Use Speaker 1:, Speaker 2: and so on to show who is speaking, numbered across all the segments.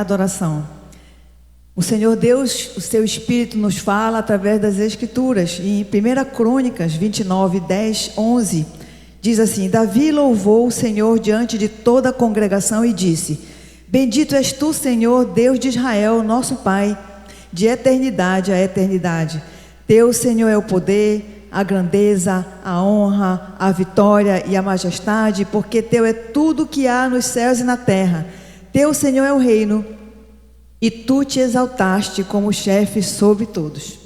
Speaker 1: Adoração. O Senhor Deus, o seu Espírito nos fala através das Escrituras. Em 1 Crônicas 29, 10, 11, diz assim: Davi louvou o Senhor diante de toda a congregação e disse: Bendito és tu, Senhor, Deus de Israel, nosso Pai, de eternidade a eternidade. Teu, Senhor, é o poder, a grandeza, a honra, a vitória e a majestade, porque teu é tudo que há nos céus e na terra. Teu, Senhor, é o reino, e tu te exaltaste como chefe sobre todos.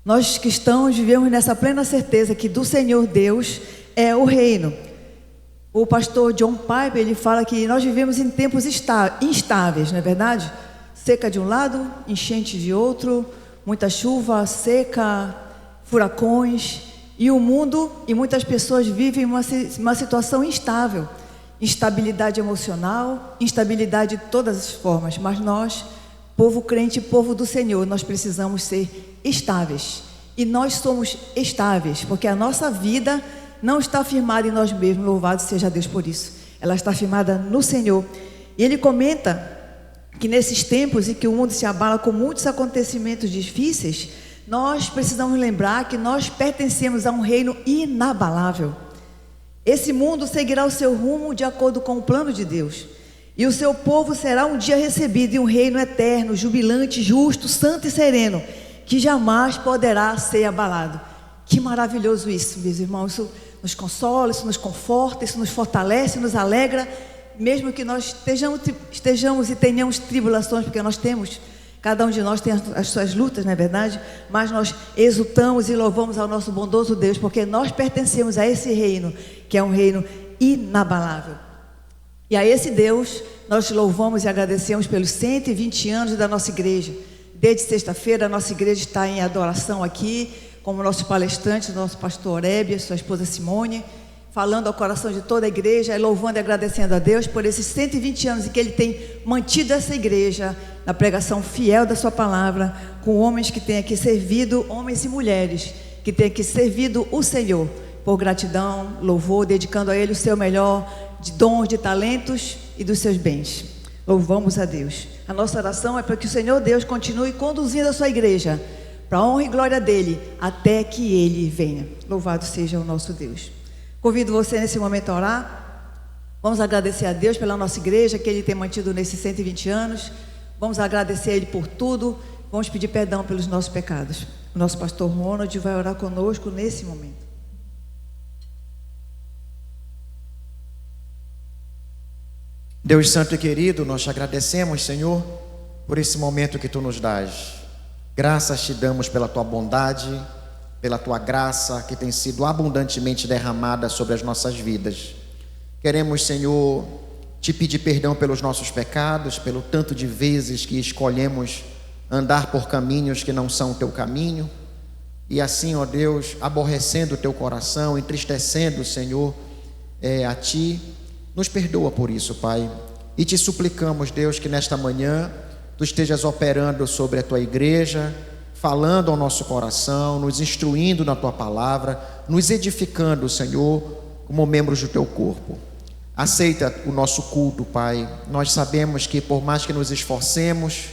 Speaker 1: Nós cristãos vivemos nessa plena certeza que do Senhor Deus é o reino. O pastor John Piper, ele fala que nós vivemos em tempos instáveis, não é verdade? Seca de um lado, enchente de outro, muita chuva, seca, furacões, e o mundo e muitas pessoas vivem uma situação instável. Instabilidade emocional, instabilidade de todas as formas, mas nós, povo crente, povo do Senhor, nós precisamos ser estáveis, e nós somos estáveis, porque a nossa vida não está firmada em nós mesmos, louvado seja Deus por isso, ela está firmada no Senhor. E ele comenta que nesses tempos em que o mundo se abala com muitos acontecimentos difíceis, nós precisamos lembrar que nós pertencemos a um reino inabalável. Esse mundo seguirá o seu rumo de acordo com o plano de Deus, e o seu povo será um dia recebido em um reino eterno, jubilante, justo, santo e sereno, que jamais poderá ser abalado. Que maravilhoso isso, meus irmãos. Isso nos consola, isso nos conforta, isso nos fortalece, nos alegra, mesmo que nós estejamos e tenhamos tribulações, porque nós temos. Cada um de nós tem as suas lutas, não é verdade? Mas nós exultamos e louvamos ao nosso bondoso Deus, porque nós pertencemos a esse reino, que é um reino inabalável. E a esse Deus, nós louvamos e agradecemos pelos 120 anos da nossa igreja. Desde sexta-feira, a nossa igreja está em adoração aqui, como nosso palestrante, nosso pastor Orébia, sua esposa Simone, falando ao coração de toda a igreja, louvando e agradecendo a Deus por esses 120 anos em que Ele tem mantido essa igreja na pregação fiel da sua palavra, com homens que têm aqui servido, homens e mulheres que têm aqui servido o Senhor, por gratidão, louvor, dedicando a Ele o seu melhor de dons, de talentos e dos seus bens. Louvamos a Deus. A nossa oração é para que o Senhor Deus continue conduzindo a sua igreja para a honra e glória dEle, até que Ele venha. Louvado seja o nosso Deus. Convido você nesse momento a orar. Vamos agradecer a Deus pela nossa igreja, que Ele tem mantido nesses 120 anos. Vamos agradecer a Ele por tudo. Vamos pedir perdão pelos nossos pecados. O nosso pastor Ronald vai orar conosco nesse momento.
Speaker 2: Deus santo e querido, nós te agradecemos, Senhor, por esse momento que Tu nos dás. Graças te damos pela Tua bondade, pela Tua graça que tem sido abundantemente derramada sobre as nossas vidas. Queremos, Senhor, te pedir perdão pelos nossos pecados, pelo tanto de vezes que escolhemos andar por caminhos que não são o Teu caminho, e assim, ó Deus, aborrecendo o Teu coração, entristecendo, Senhor, a Ti. Nos perdoa por isso, Pai, e te suplicamos, Deus, que nesta manhã Tu estejas operando sobre a Tua igreja, falando ao nosso coração, nos instruindo na Tua palavra, nos edificando, Senhor, como membros do Teu corpo. Aceita o nosso culto, Pai. Nós sabemos que por mais que nos esforcemos,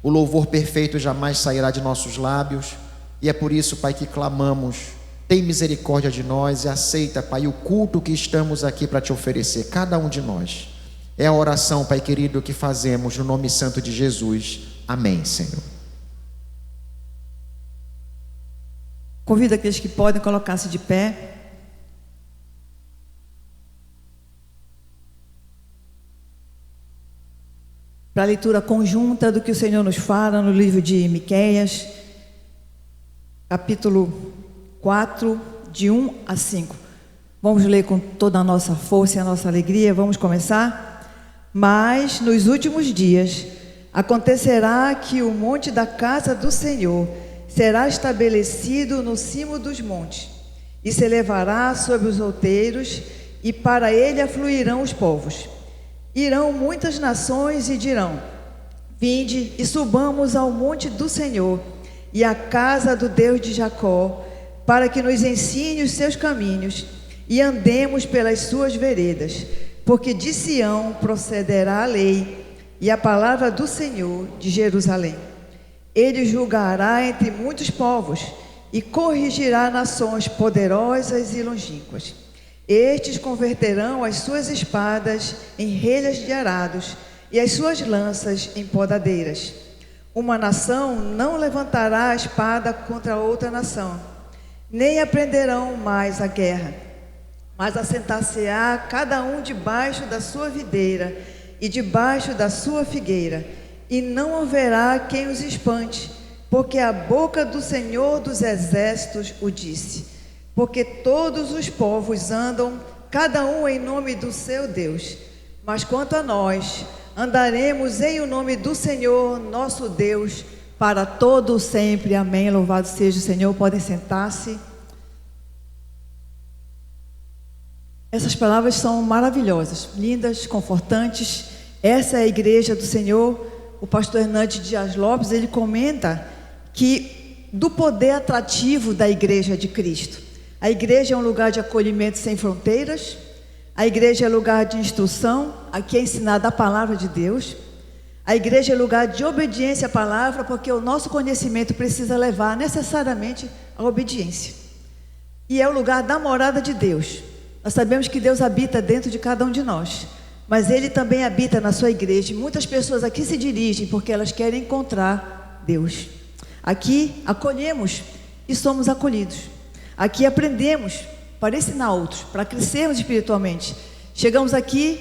Speaker 2: o louvor perfeito jamais sairá de nossos lábios, e é por isso, Pai, que clamamos: tem misericórdia de nós e aceita, Pai, o culto que estamos aqui para Te oferecer, cada um de nós. É a oração, Pai querido, que fazemos no nome santo de Jesus. Amém, Senhor.
Speaker 1: Convido aqueles que podem colocar-se de pé. Para a leitura conjunta do que o Senhor nos fala no livro de Miqueias, capítulo 4, de 1 a 5. Vamos ler com toda a nossa força e a nossa alegria. Vamos começar? Mas nos últimos dias acontecerá que o monte da casa do Senhor será estabelecido no cimo dos montes, e se elevará sobre os outeiros, e para ele afluirão os povos. Irão muitas nações e dirão: vinde e subamos ao monte do Senhor e à casa do Deus de Jacó, para que nos ensine os seus caminhos e andemos pelas suas veredas. Porque de Sião procederá a lei, e a palavra do Senhor de Jerusalém. Ele julgará entre muitos povos e corrigirá nações poderosas e longínquas. Estes converterão as suas espadas em relhas de arados e as suas lanças em podadeiras. Uma nação não levantará a espada contra outra nação, nem aprenderão mais a guerra, mas assentar-se-á cada um debaixo da sua videira e debaixo da sua figueira, e não haverá quem os espante, porque a boca do Senhor dos Exércitos o disse. Porque todos os povos andam, cada um em nome do seu Deus, mas quanto a nós, andaremos em o nome do Senhor, nosso Deus, para todo sempre. Amém. Louvado seja o Senhor. Podem sentar-se. Essas palavras são maravilhosas, lindas, confortantes. Essa é a igreja do Senhor. O pastor Hernandes Dias Lopes, ele comenta que do poder atrativo da igreja de Cristo. A igreja é um lugar de acolhimento sem fronteiras. A igreja é lugar de instrução, aqui é ensinada a palavra de Deus. A igreja é lugar de obediência à palavra, porque o nosso conhecimento precisa levar necessariamente à obediência. E é o lugar da morada de Deus. Nós sabemos que Deus habita dentro de cada um de nós, mas Ele também habita na sua igreja. E muitas pessoas aqui se dirigem porque elas querem encontrar Deus. Aqui acolhemos e somos acolhidos. Aqui aprendemos para ensinar outros, para crescermos espiritualmente. Chegamos aqui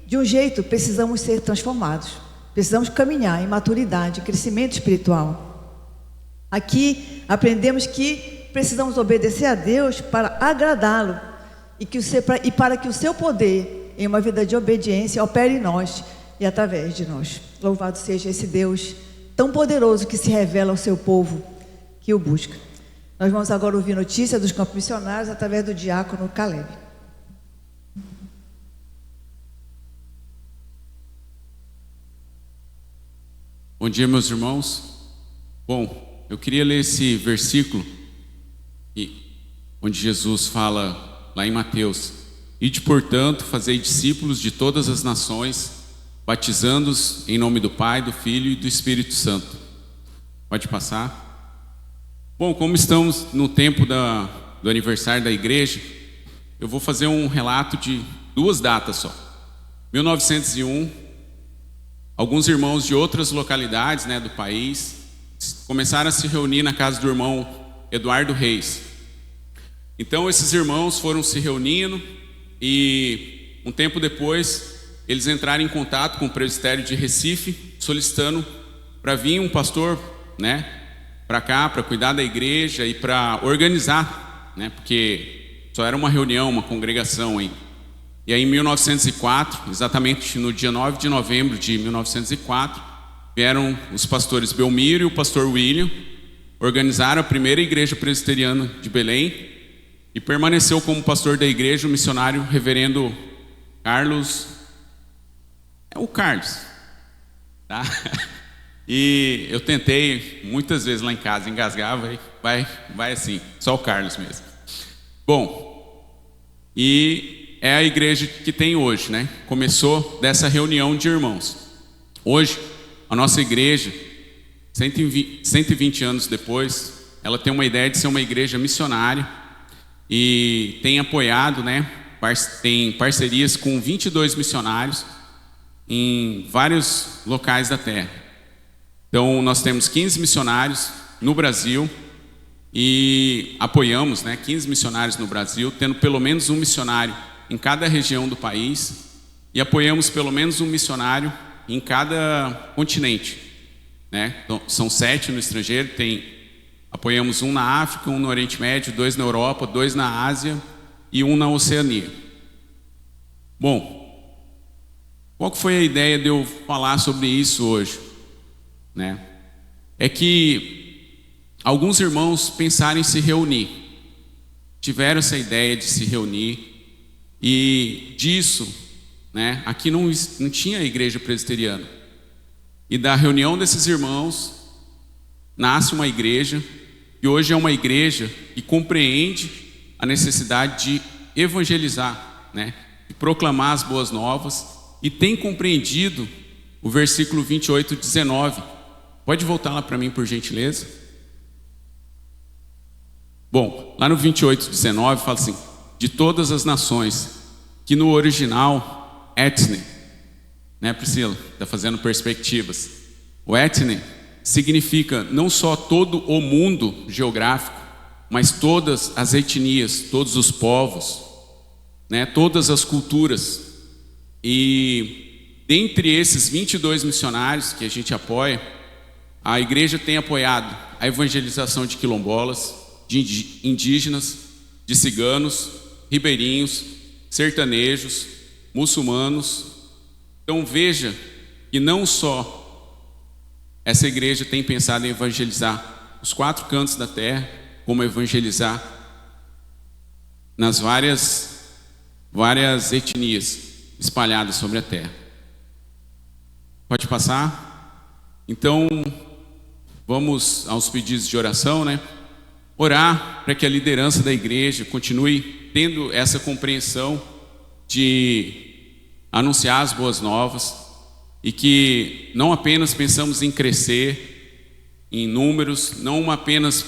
Speaker 1: de um jeito, precisamos ser transformados. Precisamos caminhar em maturidade, crescimento espiritual. Aqui aprendemos que precisamos obedecer a Deus para agradá-lo e para que o seu poder em uma vida de obediência opere em nós e através de nós. Louvado seja esse Deus tão poderoso que se revela ao seu povo que o busca. Nós vamos agora ouvir notícia dos campos missionários através do diácono Caleb.
Speaker 3: Bom dia, meus irmãos. Bom, eu queria ler esse versículo onde Jesus fala lá em Mateus: Ide, portanto, fazei discípulos de todas as nações, batizando-os em nome do Pai, do Filho e do Espírito Santo. Pode passar. Bom, como estamos no tempo do aniversário da igreja, eu vou fazer um relato de 2 datas só. 1901, alguns irmãos de outras localidades, do país começaram a se reunir na casa do irmão Eduardo Reis. Então esses irmãos foram se reunindo e um tempo depois eles entraram em contato com o presbitério de Recife, solicitando para vir um pastor, para cá, para cuidar da igreja e para organizar, porque só era uma reunião, uma congregação ainda. E aí em 1904, exatamente no dia 9 de novembro de 1904, vieram os pastores Belmiro e o pastor William, organizaram a primeira igreja presbiteriana de Belém e permaneceu como pastor da igreja o missionário reverendo Carlos, o Carlos, tá? E eu tentei muitas vezes lá em casa, engasgava e vai assim, só o Carlos mesmo. Bom, e é a igreja que tem hoje, Começou dessa reunião de irmãos. Hoje, a nossa igreja, 120 anos depois, ela tem uma ideia de ser uma igreja missionária e tem apoiado, tem parcerias com 22 missionários em vários locais da terra. Então, nós temos 15 missionários no Brasil e apoiamos 15 missionários no Brasil, tendo pelo menos um missionário em cada região do país e apoiamos pelo menos um missionário em cada continente. Então, são 7 no estrangeiro, apoiamos um na África, um no Oriente Médio, 2 na Europa, 2 na Ásia e um na Oceania. Bom, qual que foi a ideia de eu falar sobre isso hoje? É que alguns irmãos pensaram em se reunir, tiveram essa ideia de se reunir e disso, aqui não tinha igreja presbiteriana. E da reunião desses irmãos nasce uma igreja, e hoje é uma igreja que compreende a necessidade de evangelizar, de proclamar as boas novas, e tem compreendido o versículo 28, 19. Pode voltar lá para mim, por gentileza? Bom, lá no 28, 19 fala assim: de todas as nações, que no original, etne, né, Priscila? Está fazendo perspectivas. O etne significa não só todo o mundo geográfico, mas todas as etnias, todos os povos, né, todas as culturas. E dentre esses 22 missionários que a gente apoia, a igreja tem apoiado a evangelização de quilombolas, de indígenas, de ciganos, ribeirinhos, sertanejos, muçulmanos. Então veja que não só essa igreja tem pensado em evangelizar os 4 cantos da terra, como evangelizar nas várias etnias espalhadas sobre a terra. Pode passar? Então, vamos aos pedidos de oração, né? Orar para que a liderança da igreja continue tendo essa compreensão de anunciar as boas novas e que não apenas pensamos em crescer em números, não apenas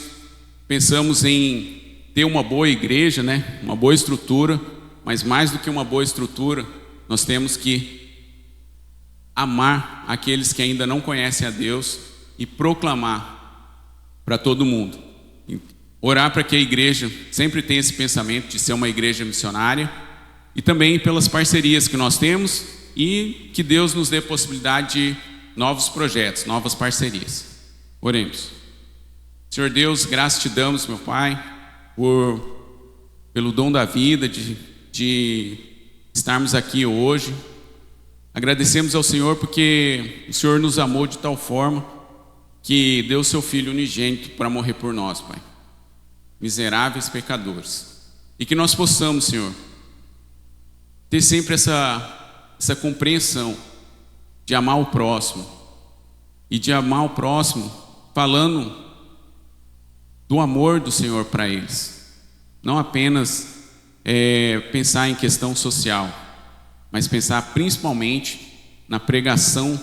Speaker 3: pensamos em ter uma boa igreja, né? Uma boa estrutura, mas mais do que uma boa estrutura, nós temos que amar aqueles que ainda não conhecem a Deus e proclamar para todo mundo. Orar para que a igreja sempre tenha esse pensamento de ser uma igreja missionária e também pelas parcerias que nós temos e que Deus nos dê possibilidade de novos projetos, novas parcerias. Oremos. Senhor Deus, graças te damos, meu Pai, pelo dom da vida, de estarmos aqui hoje. Agradecemos ao Senhor porque o Senhor nos amou de tal forma que deu seu Filho unigênito para morrer por nós, Pai, miseráveis pecadores. E que nós possamos, Senhor, ter sempre essa compreensão de amar o próximo, e de amar o próximo falando do amor do Senhor para eles. Não apenas pensar em questão social, mas pensar principalmente na pregação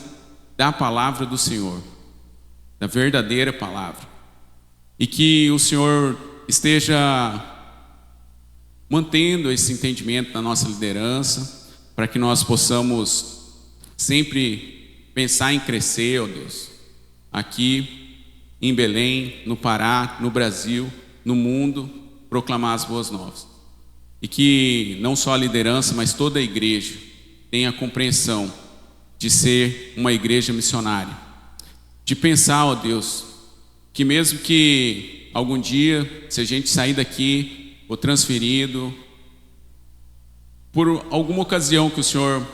Speaker 3: da palavra do Senhor, da verdadeira palavra. E que o Senhor esteja mantendo esse entendimento na nossa liderança, para que nós possamos sempre pensar em crescer, ó Deus, aqui em Belém, no Pará, no Brasil, no mundo, proclamar as boas novas. E que não só a liderança, mas toda a igreja tenha a compreensão de ser uma igreja missionária. De pensar, ó Deus, que mesmo que algum dia, se a gente sair daqui, ou transferido, por alguma ocasião que o Senhor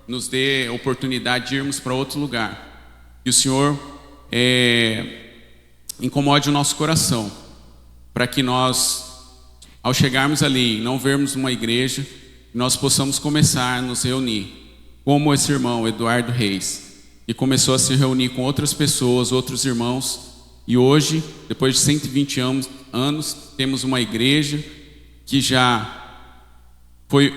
Speaker 3: nos dê a oportunidade de irmos para outro lugar, que o Senhor incomode o nosso coração, para que nós, ao chegarmos ali e não vermos uma igreja, nós possamos começar a nos reunir, como esse irmão Eduardo Reis, que começou a se reunir com outras pessoas, outros irmãos, e hoje, depois de 120 anos, temos uma igreja que já foi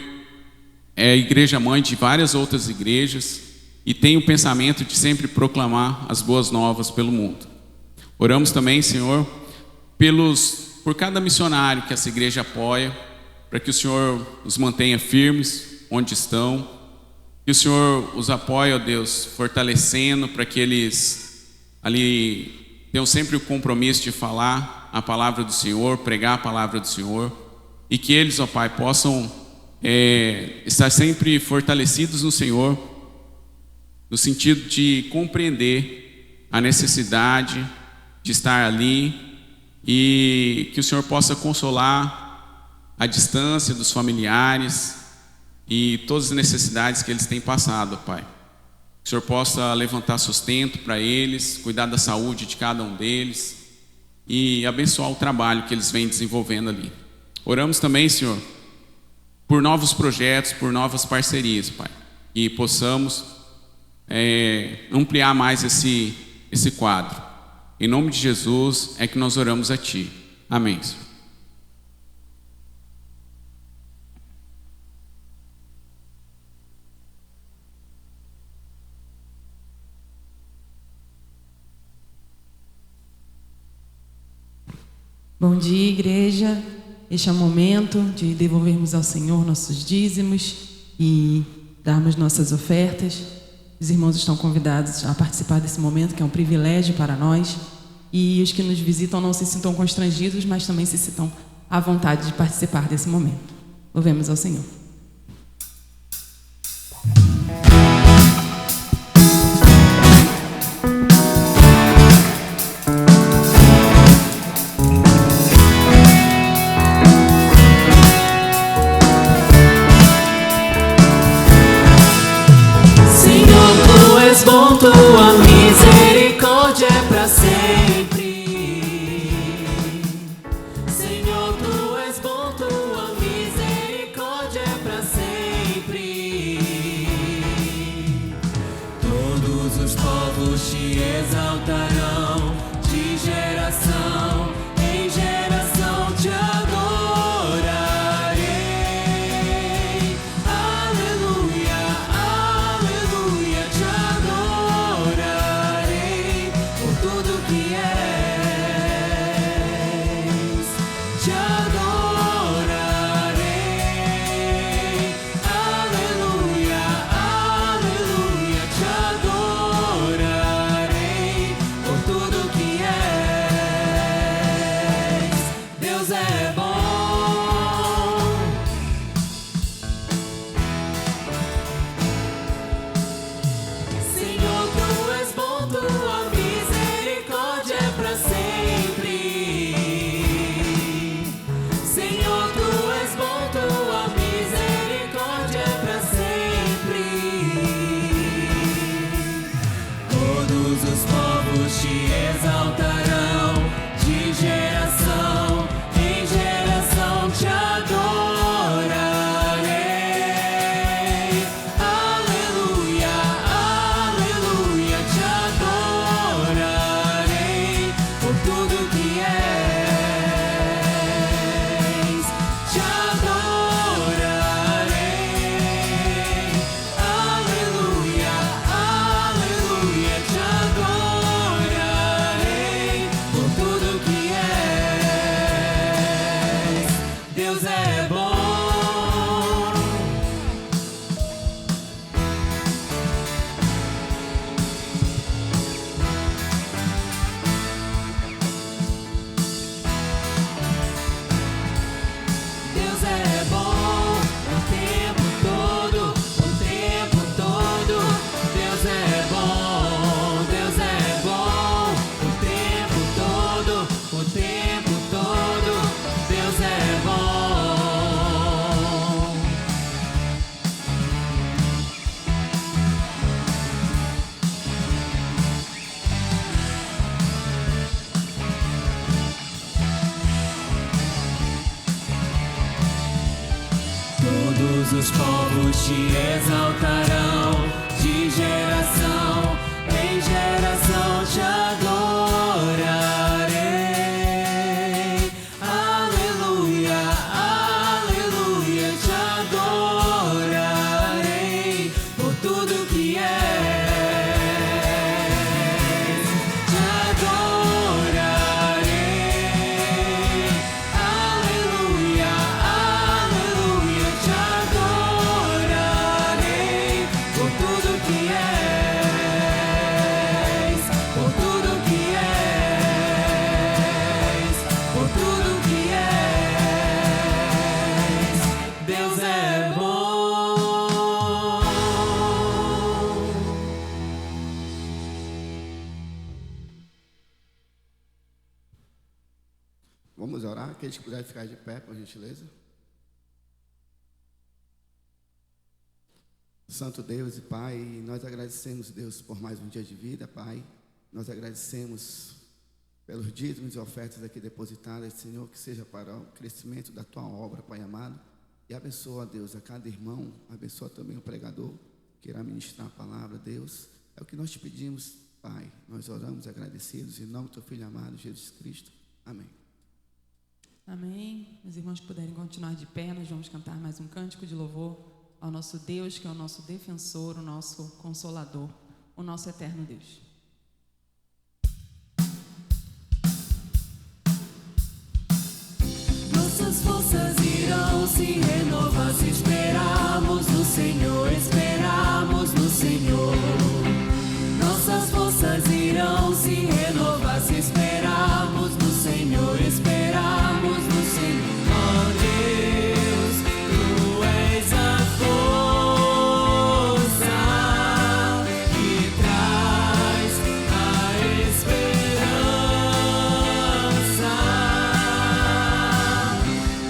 Speaker 3: a igreja mãe de várias outras igrejas e tem o pensamento de sempre proclamar as boas novas pelo mundo. Oramos também, Senhor, por cada missionário que essa igreja apoia, para que o Senhor os mantenha firmes onde estão, que o Senhor os apoie, ó Deus, fortalecendo para que eles ali tenham sempre o compromisso de falar a palavra do Senhor, pregar a palavra do Senhor, e que eles, ó Pai, possam estar sempre fortalecidos no Senhor, no sentido de compreender a necessidade de estar ali, e que o Senhor possa consolar a distância dos familiares e todas as necessidades que eles têm passado, Pai. Que o Senhor possa levantar sustento para eles, cuidar da saúde de cada um deles e abençoar o trabalho que eles vêm desenvolvendo ali. Oramos também, Senhor, por novos projetos, por novas parcerias, Pai, e possamos ampliar mais esse quadro. Em nome de Jesus é que nós oramos a Ti. Amém, Senhor.
Speaker 4: Bom dia, igreja. Este é o momento de devolvermos ao Senhor nossos dízimos e darmos nossas ofertas. Os irmãos estão convidados a participar desse momento, que é um privilégio para nós. E os que nos visitam não se sintam constrangidos, mas também se sintam à vontade de participar desse momento. Louvemos ao Senhor.
Speaker 5: Bom, tua misericórdia é para sempre. Senhor, tu és bom, tua misericórdia é para sempre. Todos os povos te exaltarão, de geração em geração te adorarei. Aleluia, aleluia, te adorarei por tudo que és. Te adorarei. Aleluia, aleluia, te adorarei por tudo que és. Deus é bom. Senhor, tu és bom, tua misericórdia é para sempre. Senhor, tu és bom, tua misericórdia é para sempre. Todos os povos te exaltarão, de geração em geração te adorarei. Aleluia, aleluia, te adorarei por tudo que és. Te adorarei. Aleluia, aleluia, te adorarei por tudo que és. Deus é bom. Deus é bom o tempo todo, o tempo todo. Deus é bom, Deus é bom o tempo todo, o tempo todo. Deus é bom. Todos os povos te exaltarão, de geração em geração te adorarei. Aleluia, aleluia, te adorarei por tudo que és. Te adorarei. Aleluia, aleluia, te adorarei por tudo que és. Por tudo que és. Por tudo que és. Deus é bom.
Speaker 6: Vamos orar, aqueles que puderem ficar de pé, por gentileza. Santo Deus e Pai, nós agradecemos, Deus, por mais um dia de vida, Pai. Nós agradecemos pelos dízimos e ofertas aqui depositadas, Senhor, que seja para o crescimento da Tua obra, Pai amado. E abençoa, Deus, a cada irmão, abençoa também o pregador que irá ministrar a palavra, Deus. É o que nós te pedimos, Pai. Nós oramos agradecidos em nome do Teu Filho amado, Jesus Cristo. Amém.
Speaker 4: Amém. Os irmãos que puderem continuar de pé, nós vamos cantar mais um cântico de louvor ao nosso Deus, que é o nosso defensor, o nosso consolador, o nosso eterno Deus.
Speaker 5: se renova se esperarmos no Senhor, esperarmos no Senhor. Nossas forças irão se renovar se esperarmos no Senhor, esperarmos no Senhor. Ó Deus, Tu és a força que traz a esperança,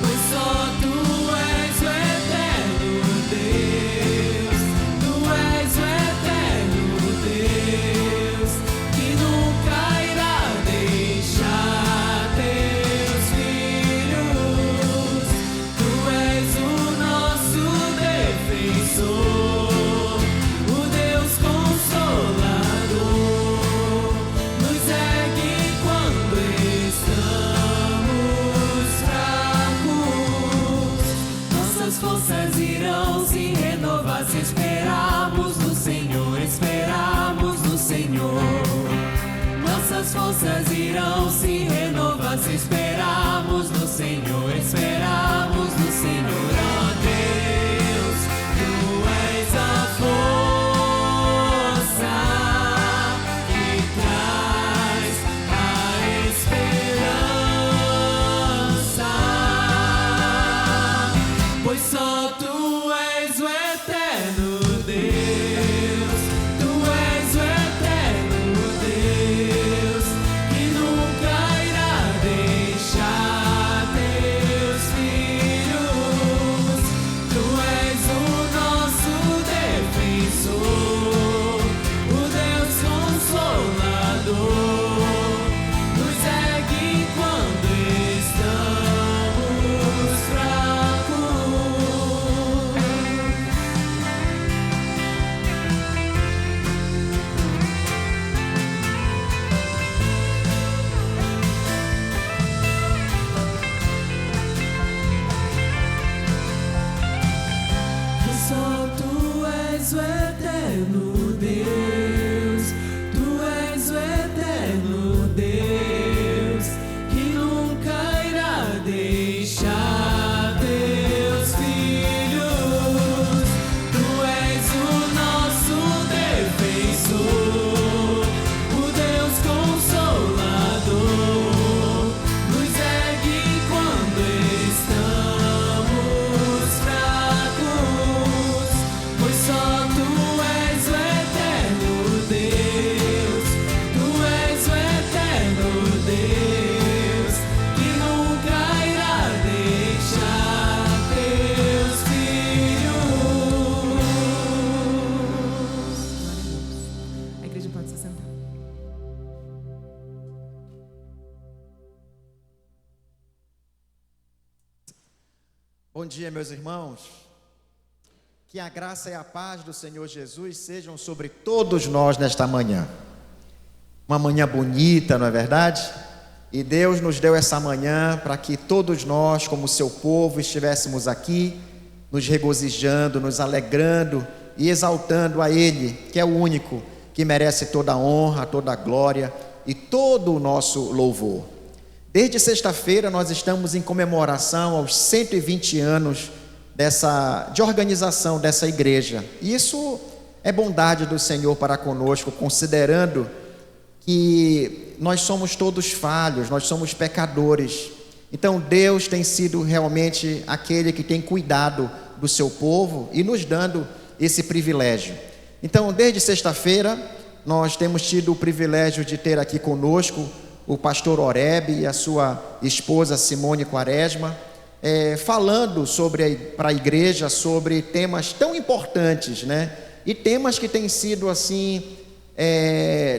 Speaker 5: pois só Tu és o eterno Deus, Tu és o eterno Deus, que nunca irá deixar Teus filhos. Tu és o nosso defensor, o Deus Consolador, nos ergue quando estamos fracos. Nossas forças irão se renovar se esperarmos no Senhor, esperarmos no Senhor. Nossas forças irão se renovar se esperarmos no Senhor, esperarmos no Senhor. Ó Deus, Tu és a força que traz a esperança, pois só Tu és o eterno Deus, Tu és o eterno Deus, que nunca irá deixar Teus filhos. Tu és o nosso defensor, o Deus Consolador, nos ergue quando estamos fracos. Só Tu és o eterno Deus, Tu és o eterno Deus, que nunca irá deixar Teus filhos. Tu és o nosso defensor, o Deus Consolador, nos ergue quando estamos fracos, pois só Tu és o eterno Deus, Tu és o eterno Deus, que nunca irá deixar Teus filhos.
Speaker 4: A igreja pode se sentar.
Speaker 2: Bom dia, meus irmãos. Que a graça e a paz do Senhor Jesus sejam sobre todos nós nesta manhã. Uma manhã bonita, não é verdade? E Deus nos deu essa manhã para que todos nós, como seu povo, estivéssemos aqui, nos regozijando, nos alegrando e exaltando a Ele, que é o único que merece toda a honra, toda a glória e todo o nosso louvor. Desde sexta-feira nós estamos em comemoração aos 120 anos de organização dessa igreja. E isso é bondade do Senhor para conosco, considerando que nós somos todos falhos, nós somos pecadores. Então Deus tem sido realmente aquele que tem cuidado do seu povo e nos dando esse privilégio. Então, desde sexta-feira, nós temos tido o privilégio de ter aqui conosco o pastor Oreb e a sua esposa Simone Quaresma, falando para a igreja sobre temas tão importantes, né? E temas que têm sido assim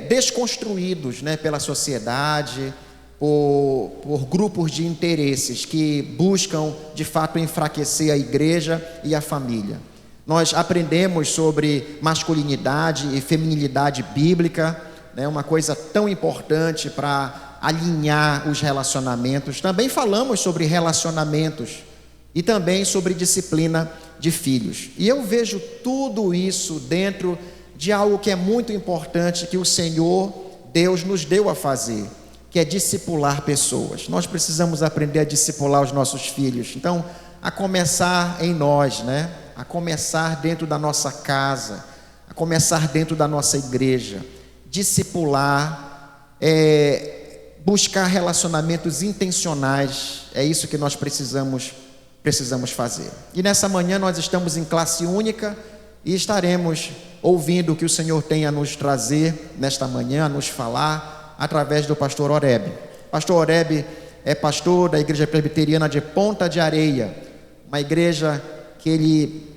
Speaker 2: desconstruídos, né, pela sociedade, por grupos de interesses que buscam de fato enfraquecer a igreja e a família. Nós aprendemos sobre masculinidade e feminilidade bíblica, né, uma coisa tão importante para alinhar os relacionamentos. Também falamos sobre relacionamentos e também sobre disciplina de filhos. E eu vejo tudo isso dentro de algo que é muito importante, que o Senhor Deus nos deu a fazer, que é discipular pessoas. Nós precisamos aprender a discipular os nossos filhos. Então, a começar em nós, né? A começar dentro da nossa casa, a começar dentro da nossa igreja, discipular, buscar relacionamentos intencionais. É isso que nós precisamos fazer. E nessa manhã nós estamos em classe única e estaremos ouvindo o que o Senhor tem a nos trazer nesta manhã, a nos falar através do pastor Oreb. Pastor Oreb é pastor da Igreja Presbiteriana de Ponta de Areia, uma igreja que ele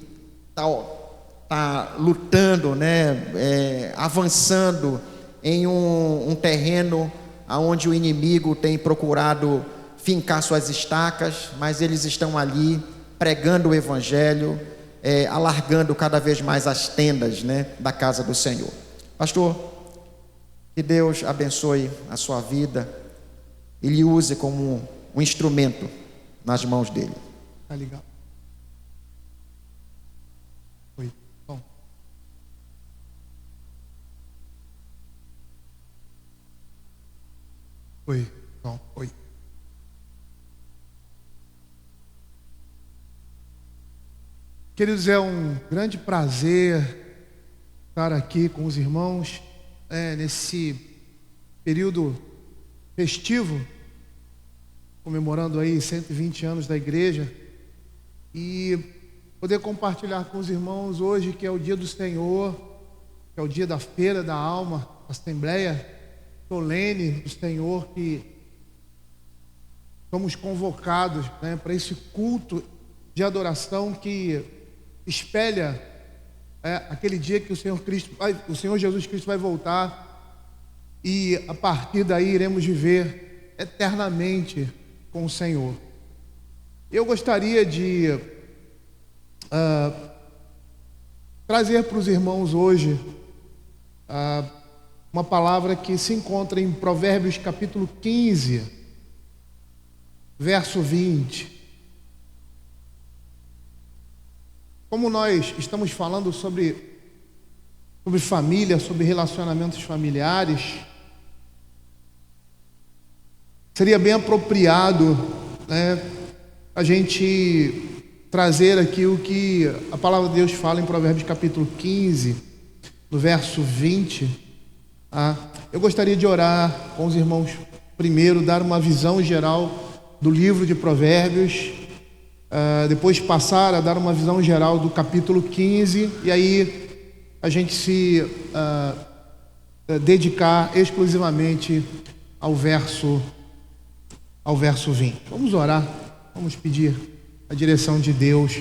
Speaker 2: está lutando, né, avançando em um terreno onde o inimigo tem procurado fincar suas estacas, mas eles estão ali pregando o Evangelho, alargando cada vez mais as tendas, né, da casa do Senhor. Pastor, que Deus abençoe a sua vida e lhe use como um instrumento nas mãos dele.
Speaker 7: Tá legal. Oi, bom. Oi, bom, oi. Queridos, é um grande prazer estar aqui com os irmãos nesse período festivo, comemorando aí 120 anos da igreja, e poder compartilhar com os irmãos hoje, que é o dia do Senhor, que é o dia da feira da alma, assembleia solene do Senhor, que somos convocados, né, para esse culto de adoração que espelha aquele dia que o Senhor Jesus Cristo vai voltar, e a partir daí iremos viver eternamente com o Senhor. Eu gostaria de trazer para os irmãos hoje uma palavra que se encontra em Provérbios capítulo 15, verso 20. Como nós estamos falando sobre família, sobre relacionamentos familiares, seria bem apropriado, né, a gente trazer aqui o que a palavra de Deus fala em Provérbios capítulo 15, no verso 20. Eu gostaria de orar com os irmãos primeiro, dar uma visão geral do livro de Provérbios, depois passar a dar uma visão geral do capítulo 15, e aí a gente se dedicar exclusivamente ao verso 20. Vamos orar, vamos pedir a direção de Deus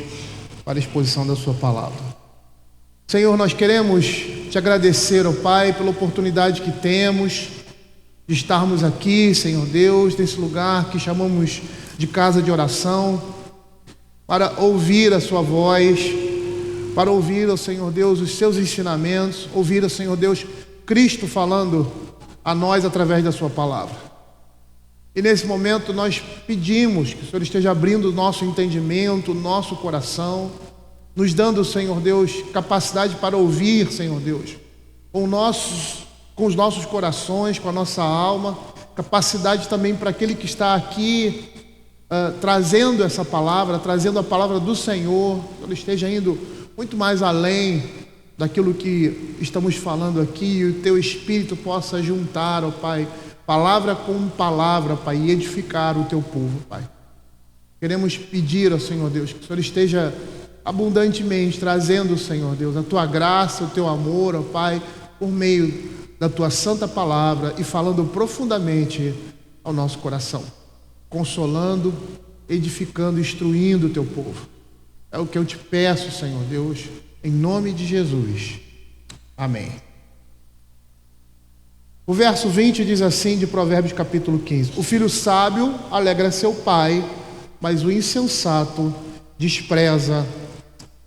Speaker 7: para a exposição da sua palavra. Senhor, nós queremos te agradecer, ó Pai, pela oportunidade que temos de estarmos aqui, Senhor Deus, nesse lugar que chamamos de casa de oração, para ouvir a sua voz, para ouvir, ó Senhor Deus, os seus ensinamentos, ouvir, ó Senhor Deus, Cristo falando a nós através da sua palavra. E nesse momento nós pedimos que o Senhor esteja abrindo o nosso entendimento, o nosso coração, nos dando, Senhor Deus, capacidade para ouvir, Senhor Deus, com os nossos corações, com a nossa alma, capacidade também para aquele que está aqui trazendo essa palavra, trazendo a palavra do Senhor, que ele esteja indo muito mais além daquilo que estamos falando aqui, e o teu Espírito possa juntar, ó Pai, palavra com palavra, Pai, e edificar o teu povo, Pai. Queremos pedir ao Senhor Deus que o Senhor esteja abundantemente trazendo, Senhor Deus, a tua graça, o teu amor, ó Pai, por meio da tua santa palavra, e falando profundamente ao nosso coração, consolando, edificando, instruindo o teu povo. É o que eu te peço, Senhor Deus, em nome de Jesus. Amém. O verso 20 diz assim, de Provérbios capítulo 15: o filho sábio alegra seu pai, mas o insensato despreza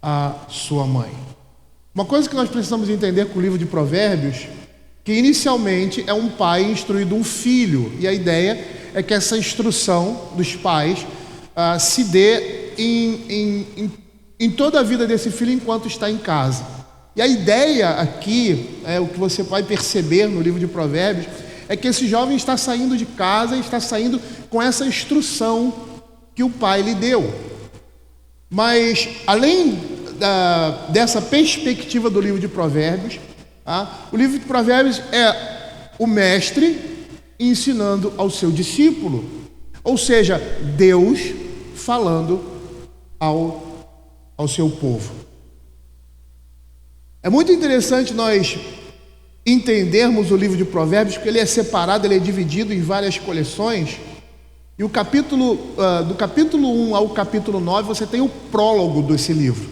Speaker 7: a sua mãe. Uma coisa que nós precisamos entender com o livro de Provérbios, que inicialmente é um pai instruindo um filho, e a ideia é que essa instrução dos pais se dê em toda a vida desse filho enquanto está em casa. E a ideia aqui, o que você vai perceber no livro de Provérbios, é que esse jovem está saindo de casa e está saindo com essa instrução que o pai lhe deu. Mas, além dessa perspectiva do livro de Provérbios, o livro de Provérbios é o mestre ensinando ao seu discípulo, ou seja, Deus falando ao seu povo. É muito interessante nós entendermos o livro de Provérbios, porque ele é separado, ele é dividido em várias coleções. E o capítulo, do capítulo 1 ao capítulo 9, você tem o prólogo desse livro.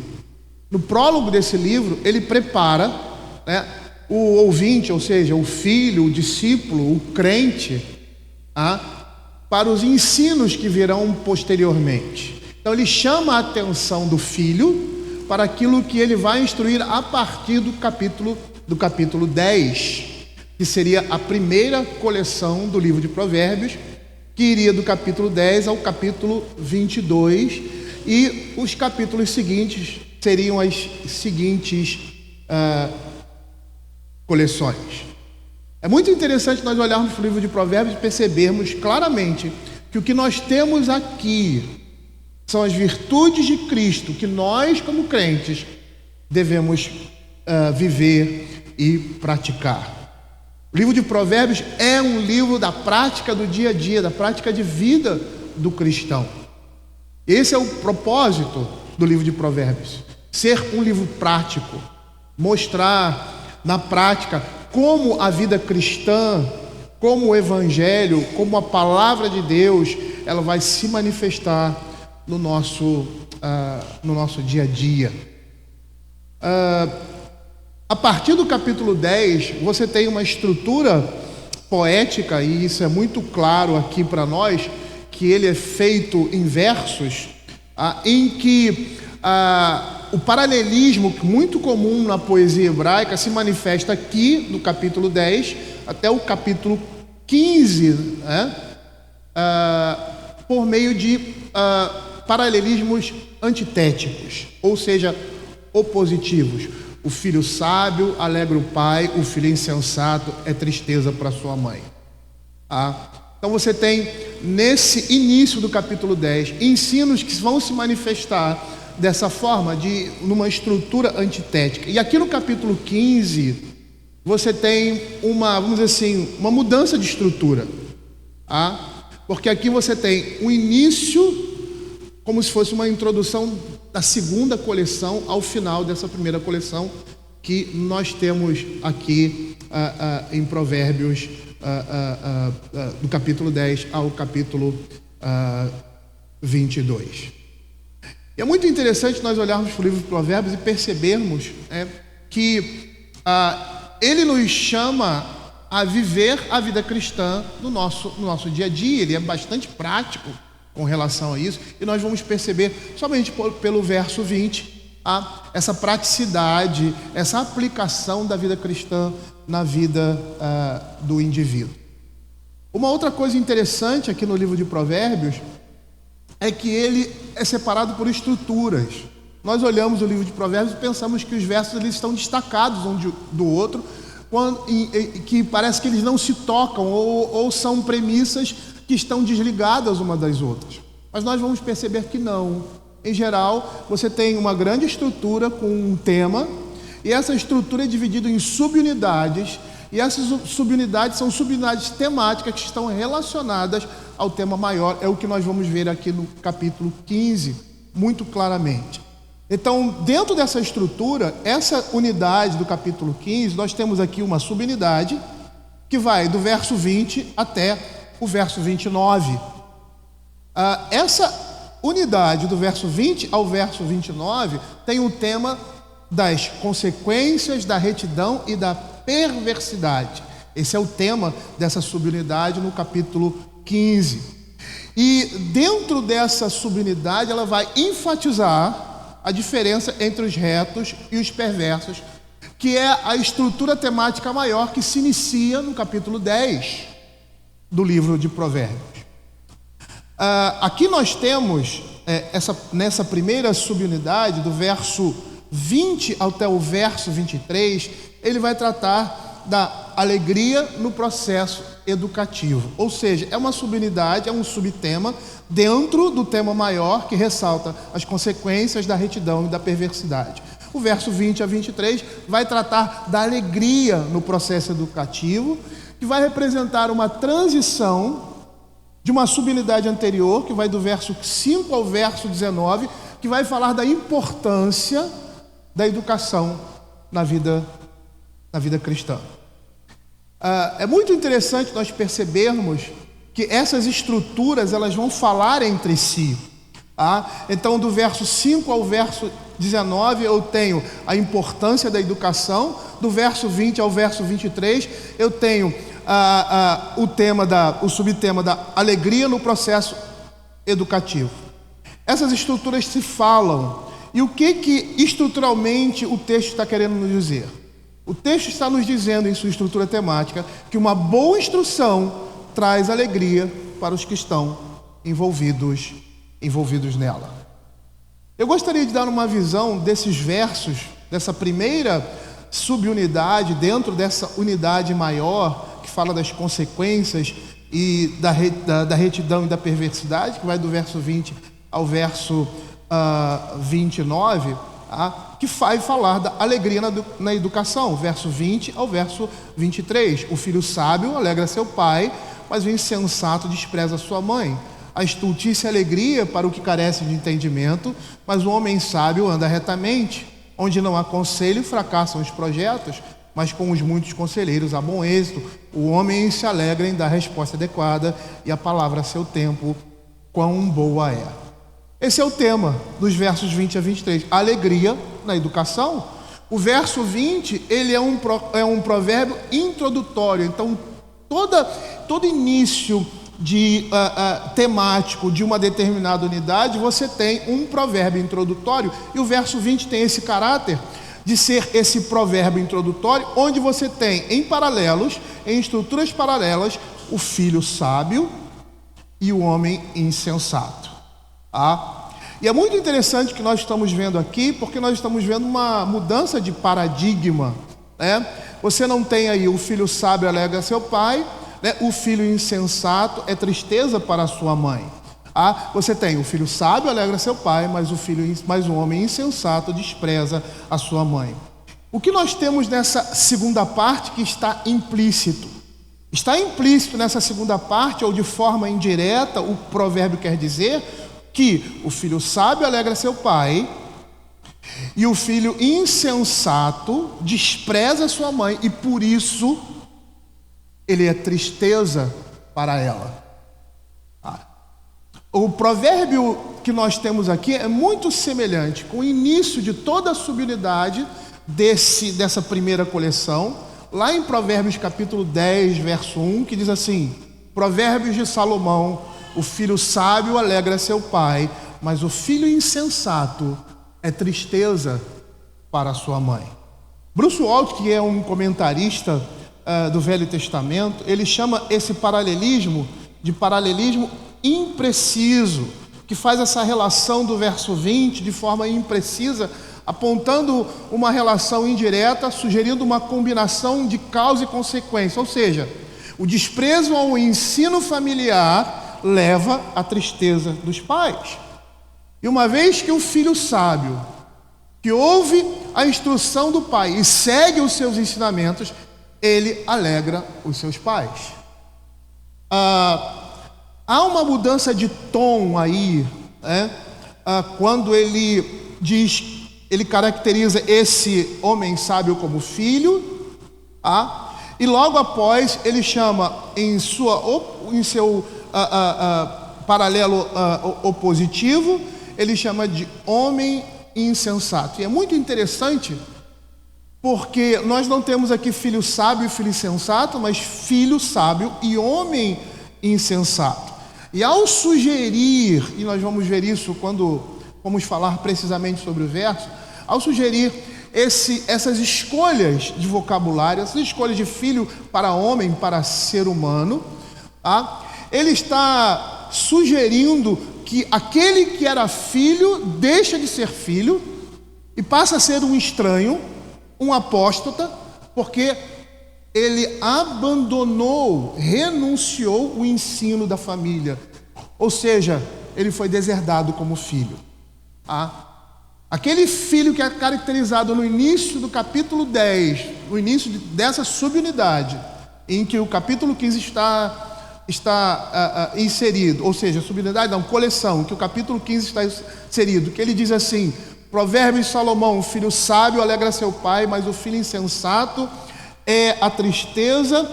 Speaker 7: No prólogo desse livro, ele prepara, né, o ouvinte, ou seja, o filho, o discípulo, o crente, para os ensinos que virão posteriormente. Então ele chama a atenção do filho para aquilo que ele vai instruir a partir do capítulo 10, que seria a primeira coleção do livro de Provérbios, que iria do capítulo 10 ao capítulo 22, e os capítulos seguintes seriam as seguintes coleções. É muito interessante nós olharmos para o livro de Provérbios e percebermos claramente que o que nós temos aqui são as virtudes de Cristo que nós, como crentes, devemos viver e praticar. O livro de Provérbios é um livro da prática do dia a dia, da prática de vida do cristão. Esse é o propósito do livro de Provérbios: ser um livro prático, mostrar na prática como a vida cristã, como o evangelho, como a palavra de Deus, ela vai se manifestar no nosso dia a dia. A partir do capítulo 10, você tem uma estrutura poética, e isso é muito claro aqui para nós, que ele é feito em versos, em que o paralelismo muito comum na poesia hebraica se manifesta aqui no capítulo 10 até o capítulo 15, por meio de paralelismos antitéticos, ou seja, opositivos. O filho sábio alegra o pai, o filho insensato é tristeza para sua mãe. Então você tem, nesse início do capítulo 10, ensinos que vão se manifestar dessa forma, numa estrutura antitética. E aqui no capítulo 15, você tem vamos dizer assim, uma mudança de estrutura. Porque aqui você tem o início, como se fosse uma introdução da segunda coleção ao final dessa primeira coleção que nós temos aqui em Provérbios, do capítulo 10 ao capítulo 22. E é muito interessante nós olharmos para o livro de Provérbios e percebermos que ele nos chama a viver a vida cristã no nosso dia a dia. Ele é bastante prático com relação a isso, e nós vamos perceber somente pelo verso 20 essa praticidade, essa aplicação da vida cristã na vida do indivíduo. Uma outra coisa interessante aqui no livro de Provérbios é que ele é separado por estruturas. Nós olhamos o livro de Provérbios e pensamos que os versos eles estão destacados um do outro, que parece que eles não se tocam ou são premissas que estão desligadas uma das outras. Mas nós vamos perceber que não. Em geral, você tem uma grande estrutura com um tema, e essa estrutura é dividida em subunidades, e essas subunidades são subunidades temáticas que estão relacionadas ao tema maior. É o que nós vamos ver aqui no capítulo 15, muito claramente. Então, dentro dessa estrutura, essa unidade do capítulo 15, nós temos aqui uma subunidade que vai do verso 20 até o verso 29. Essa unidade do verso 20 ao verso 29 tem o tema das consequências da retidão e da perversidade. Esse é o tema dessa subunidade no capítulo 15. E dentro dessa subunidade ela vai enfatizar a diferença entre os retos e os perversos, que é a estrutura temática maior que se inicia no capítulo 10 do livro de Provérbios. Aqui nós temos, nessa primeira subunidade, do verso 20 até o verso 23, ele vai tratar da alegria no processo educativo. Ou seja, é uma subunidade, é um subtema dentro do tema maior que ressalta as consequências da retidão e da perversidade. O verso 20 a 23 vai tratar da alegria no processo educativo, que vai representar uma transição de uma subunidade anterior, que vai do verso 5 ao verso 19, que vai falar da importância da educação na vida cristã. É muito interessante nós percebermos que essas estruturas elas vão falar entre si. Então, do verso 5 ao verso 19, eu tenho a importância da educação. Do verso 20 ao verso 23, eu tenho o subtema da alegria no processo educativo. Essas estruturas se falam. E o que estruturalmente o texto está querendo nos dizer? O texto está nos dizendo, em sua estrutura temática, que uma boa instrução traz alegria para os que estão envolvidos nela. Eu gostaria de dar uma visão desses versos, dessa primeira subunidade, dentro dessa unidade maior, que fala das consequências e da retidão e da perversidade, que vai do verso 20 ao verso 29, que vai falar da alegria na educação, verso 20 ao verso 23. O filho sábio alegra seu pai, mas o insensato despreza sua mãe. A estultícia é alegria para o que carece de entendimento, mas o homem sábio anda retamente. Onde não há conselho, fracassam os projetos, mas com os muitos conselheiros há bom êxito. O homem se alegra em dar a resposta adequada, e a palavra a seu tempo, quão boa é. Esse é o tema dos versos 20 a 23, a alegria na educação. O verso 20, ele é um provérbio introdutório. Então, todo início temático de uma determinada unidade, você tem um provérbio introdutório, e o verso 20 tem esse caráter de ser esse provérbio introdutório, onde você tem em estruturas paralelas, o filho sábio e o homem insensato. E é muito interessante o que nós estamos vendo aqui, porque nós estamos vendo uma mudança de paradigma, né? Você não tem aí o filho sábio alegra seu pai, né? O filho insensato é tristeza para a sua mãe. Você tem o filho sábio alegra seu pai, mas o homem insensato despreza a sua mãe. O que nós temos nessa segunda parte que está implícito? Está implícito nessa segunda parte, ou de forma indireta, o provérbio quer dizer que o filho sábio alegra seu pai e o filho insensato despreza sua mãe, e por isso ele é tristeza para ela. O provérbio que nós temos aqui é muito semelhante com o início de toda a subunidade dessa primeira coleção, lá em Provérbios capítulo 10, verso 1, que diz assim: Provérbios de Salomão, o filho sábio alegra seu pai, mas o filho insensato é tristeza para sua mãe. Bruce Waltke, que é um comentarista do Velho Testamento, ele chama esse paralelismo de paralelismo impreciso, que faz essa relação do verso 20 de forma imprecisa, apontando uma relação indireta, sugerindo uma combinação de causa e consequência. Ou seja, o desprezo ao ensino familiar leva à tristeza dos pais. E uma vez que o filho sábio, que ouve a instrução do pai e segue os seus ensinamentos, ele alegra os seus pais. Há uma mudança de tom aí, né? Quando ele caracteriza esse homem sábio como filho, e logo após ele chama em seu paralelo opositivo, ele chama de homem insensato. E é muito interessante, porque nós não temos aqui filho sábio e filho insensato, mas filho sábio e homem insensato. E ao sugerir, e nós vamos ver isso quando vamos falar precisamente sobre o verso, ao sugerir essas escolhas de vocabulário, essas escolhas de filho para homem, para ser humano, ele está sugerindo que aquele que era filho deixa de ser filho e passa a ser um estranho, um apóstata, porque ele abandonou, renunciou o ensino da família. Ou seja, ele foi deserdado como filho. Aquele filho que é caracterizado no início do capítulo 10, no início dessa subunidade, em que o capítulo 15 está inserido, ou seja, subunidade não, coleção, em que o capítulo 15 está inserido, que ele diz assim: Provérbios de Salomão, o filho sábio alegra seu pai, mas o filho insensato é a tristeza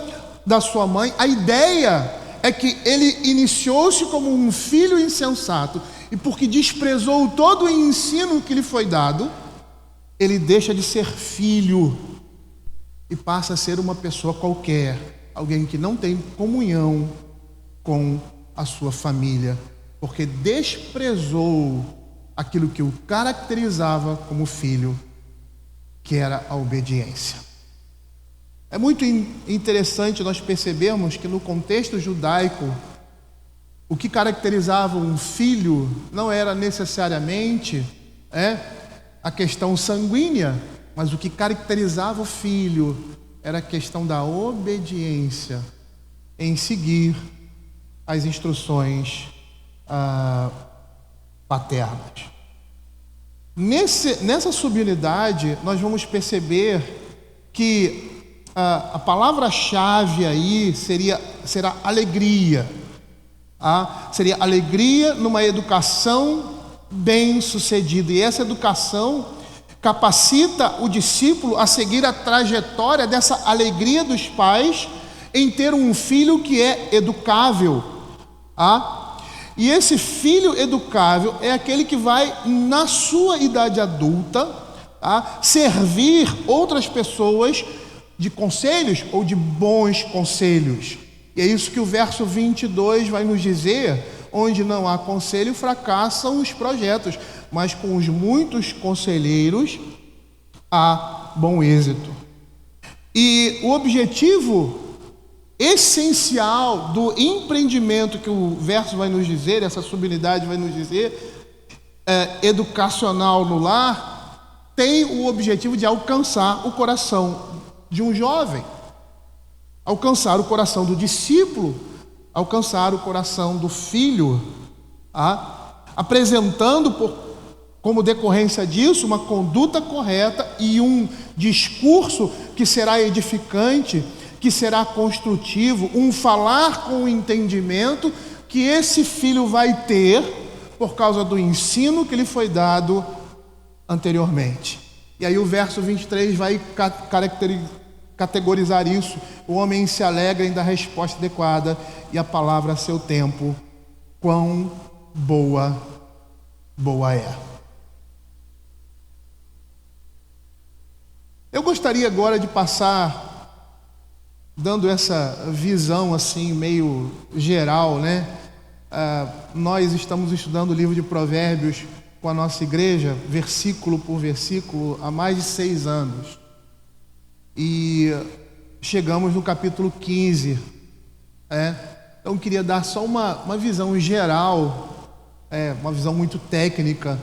Speaker 7: da sua mãe. A ideia é que ele iniciou-se como um filho insensato, e porque desprezou todo o ensino que lhe foi dado, ele deixa de ser filho e passa a ser uma pessoa qualquer, alguém que não tem comunhão com a sua família, porque desprezou aquilo que o caracterizava como filho, que era a obediência. É muito interessante nós percebermos que no contexto judaico, o que caracterizava um filho não era necessariamente a questão sanguínea, mas o que caracterizava o filho era a questão da obediência em seguir as instruções paternas. Nessa subunidade, nós vamos perceber que a palavra-chave aí será alegria. Seria alegria numa educação bem-sucedida. E essa educação capacita o discípulo a seguir a trajetória dessa alegria dos pais em ter um filho que é educável. E esse filho educável é aquele que vai, na sua idade adulta, servir outras pessoas de conselhos ou de bons conselhos. E é isso que o verso 22 vai nos dizer: onde não há conselho, fracassam os projetos, mas com os muitos conselheiros há bom êxito. E o objetivo essencial do empreendimento que o verso vai nos dizer, essa subunidade vai nos dizer, educacional no lar, tem o objetivo de alcançar o coração de um jovem, alcançar o coração do discípulo, alcançar o coração do filho, apresentando como decorrência disso uma conduta correta e um discurso que será edificante, que será construtivo, um falar com o entendimento que esse filho vai ter por causa do ensino que lhe foi dado anteriormente. E aí o verso 23 vai categorizar isso: o homem se alegra em dar resposta adequada, e a palavra a seu tempo, quão boa é. Eu gostaria agora de passar dando essa visão assim meio geral, né? Nós estamos estudando o livro de Provérbios com a nossa igreja, versículo por versículo, há mais de 6 anos. E chegamos no capítulo 15. Então queria dar só uma visão geral, uma visão muito técnica,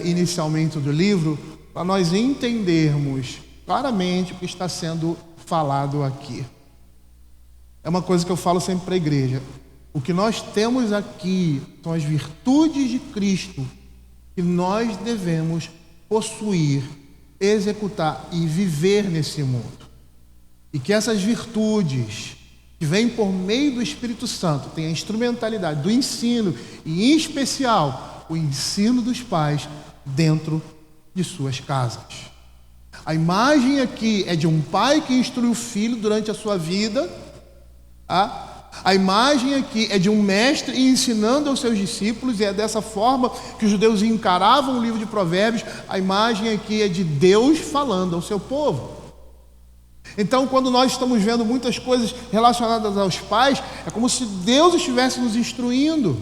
Speaker 7: inicialmente do livro, para nós entendermos claramente o que está sendo falado aqui. É uma coisa que eu falo sempre para a igreja: o que nós temos aqui são as virtudes de Cristo que nós devemos possuir, executar e viver nesse mundo. E que essas virtudes que vêm por meio do Espírito Santo têm a instrumentalidade do ensino, e em especial o ensino dos pais dentro de suas casas. A imagem aqui é de um pai que instrui o filho durante a sua vida. A imagem aqui é de um mestre ensinando aos seus discípulos, e é dessa forma que os judeus encaravam o livro de Provérbios. A imagem aqui é de Deus falando ao seu povo. Então, quando nós estamos vendo muitas coisas relacionadas aos pais, é como se Deus estivesse nos instruindo.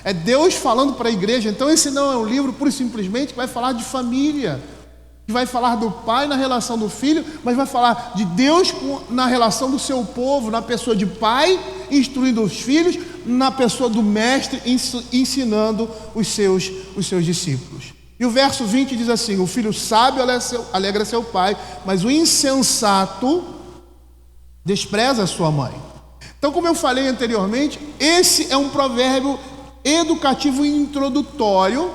Speaker 7: É Deus falando para a igreja. Então, esse não é um livro pura e simplesmente que vai falar de família, que vai falar do pai na relação do filho, mas vai falar de Deus na relação do seu povo, na pessoa de pai instruindo os filhos, na pessoa do mestre ensinando os seus discípulos. E o verso 20 diz assim: o filho sábio alegra seu pai, mas o insensato despreza a sua mãe. Então, como eu falei anteriormente, esse é um provérbio educativo e introdutório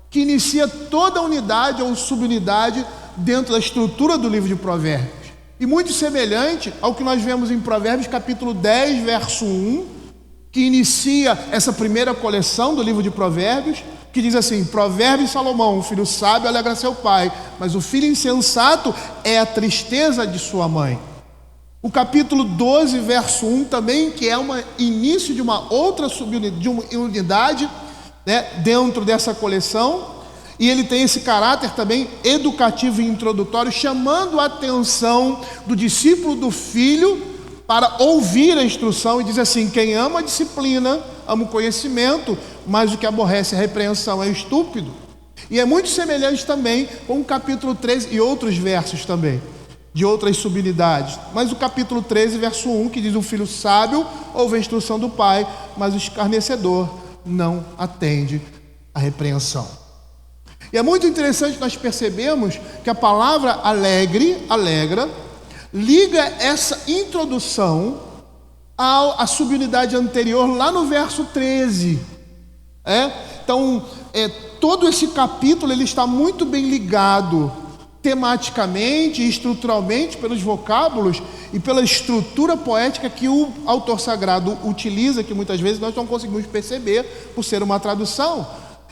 Speaker 7: que inicia toda a unidade ou subunidade dentro da estrutura do livro de Provérbios. E muito semelhante ao que nós vemos em Provérbios capítulo 10, verso 1, que inicia essa primeira coleção do livro de Provérbios, que diz assim: Provérbio de Salomão, o filho sábio alegra seu pai, mas o filho insensato é a tristeza de sua mãe. O capítulo 12, verso 1 também, que é um início de uma outra subunidade, de uma unidade, né, dentro dessa coleção, e ele tem esse caráter também educativo e introdutório, chamando a atenção do discípulo do filho para ouvir a instrução, e diz assim: quem ama a disciplina, ama o conhecimento, mas o que aborrece a repreensão é estúpido. E é muito semelhante também com o capítulo 13 e outros versos também, de outras subunidades. Mas o capítulo 13, verso 1, que diz: o filho sábio ouve a instrução do pai, mas o escarnecedor não atende à repreensão. E é muito interessante nós percebemos que a palavra alegra, liga essa introdução à subunidade anterior, lá no verso 13. Então, todo esse capítulo ele está muito bem ligado tematicamente e estruturalmente pelos vocábulos e pela estrutura poética que o autor sagrado utiliza, que muitas vezes nós não conseguimos perceber por ser uma tradução.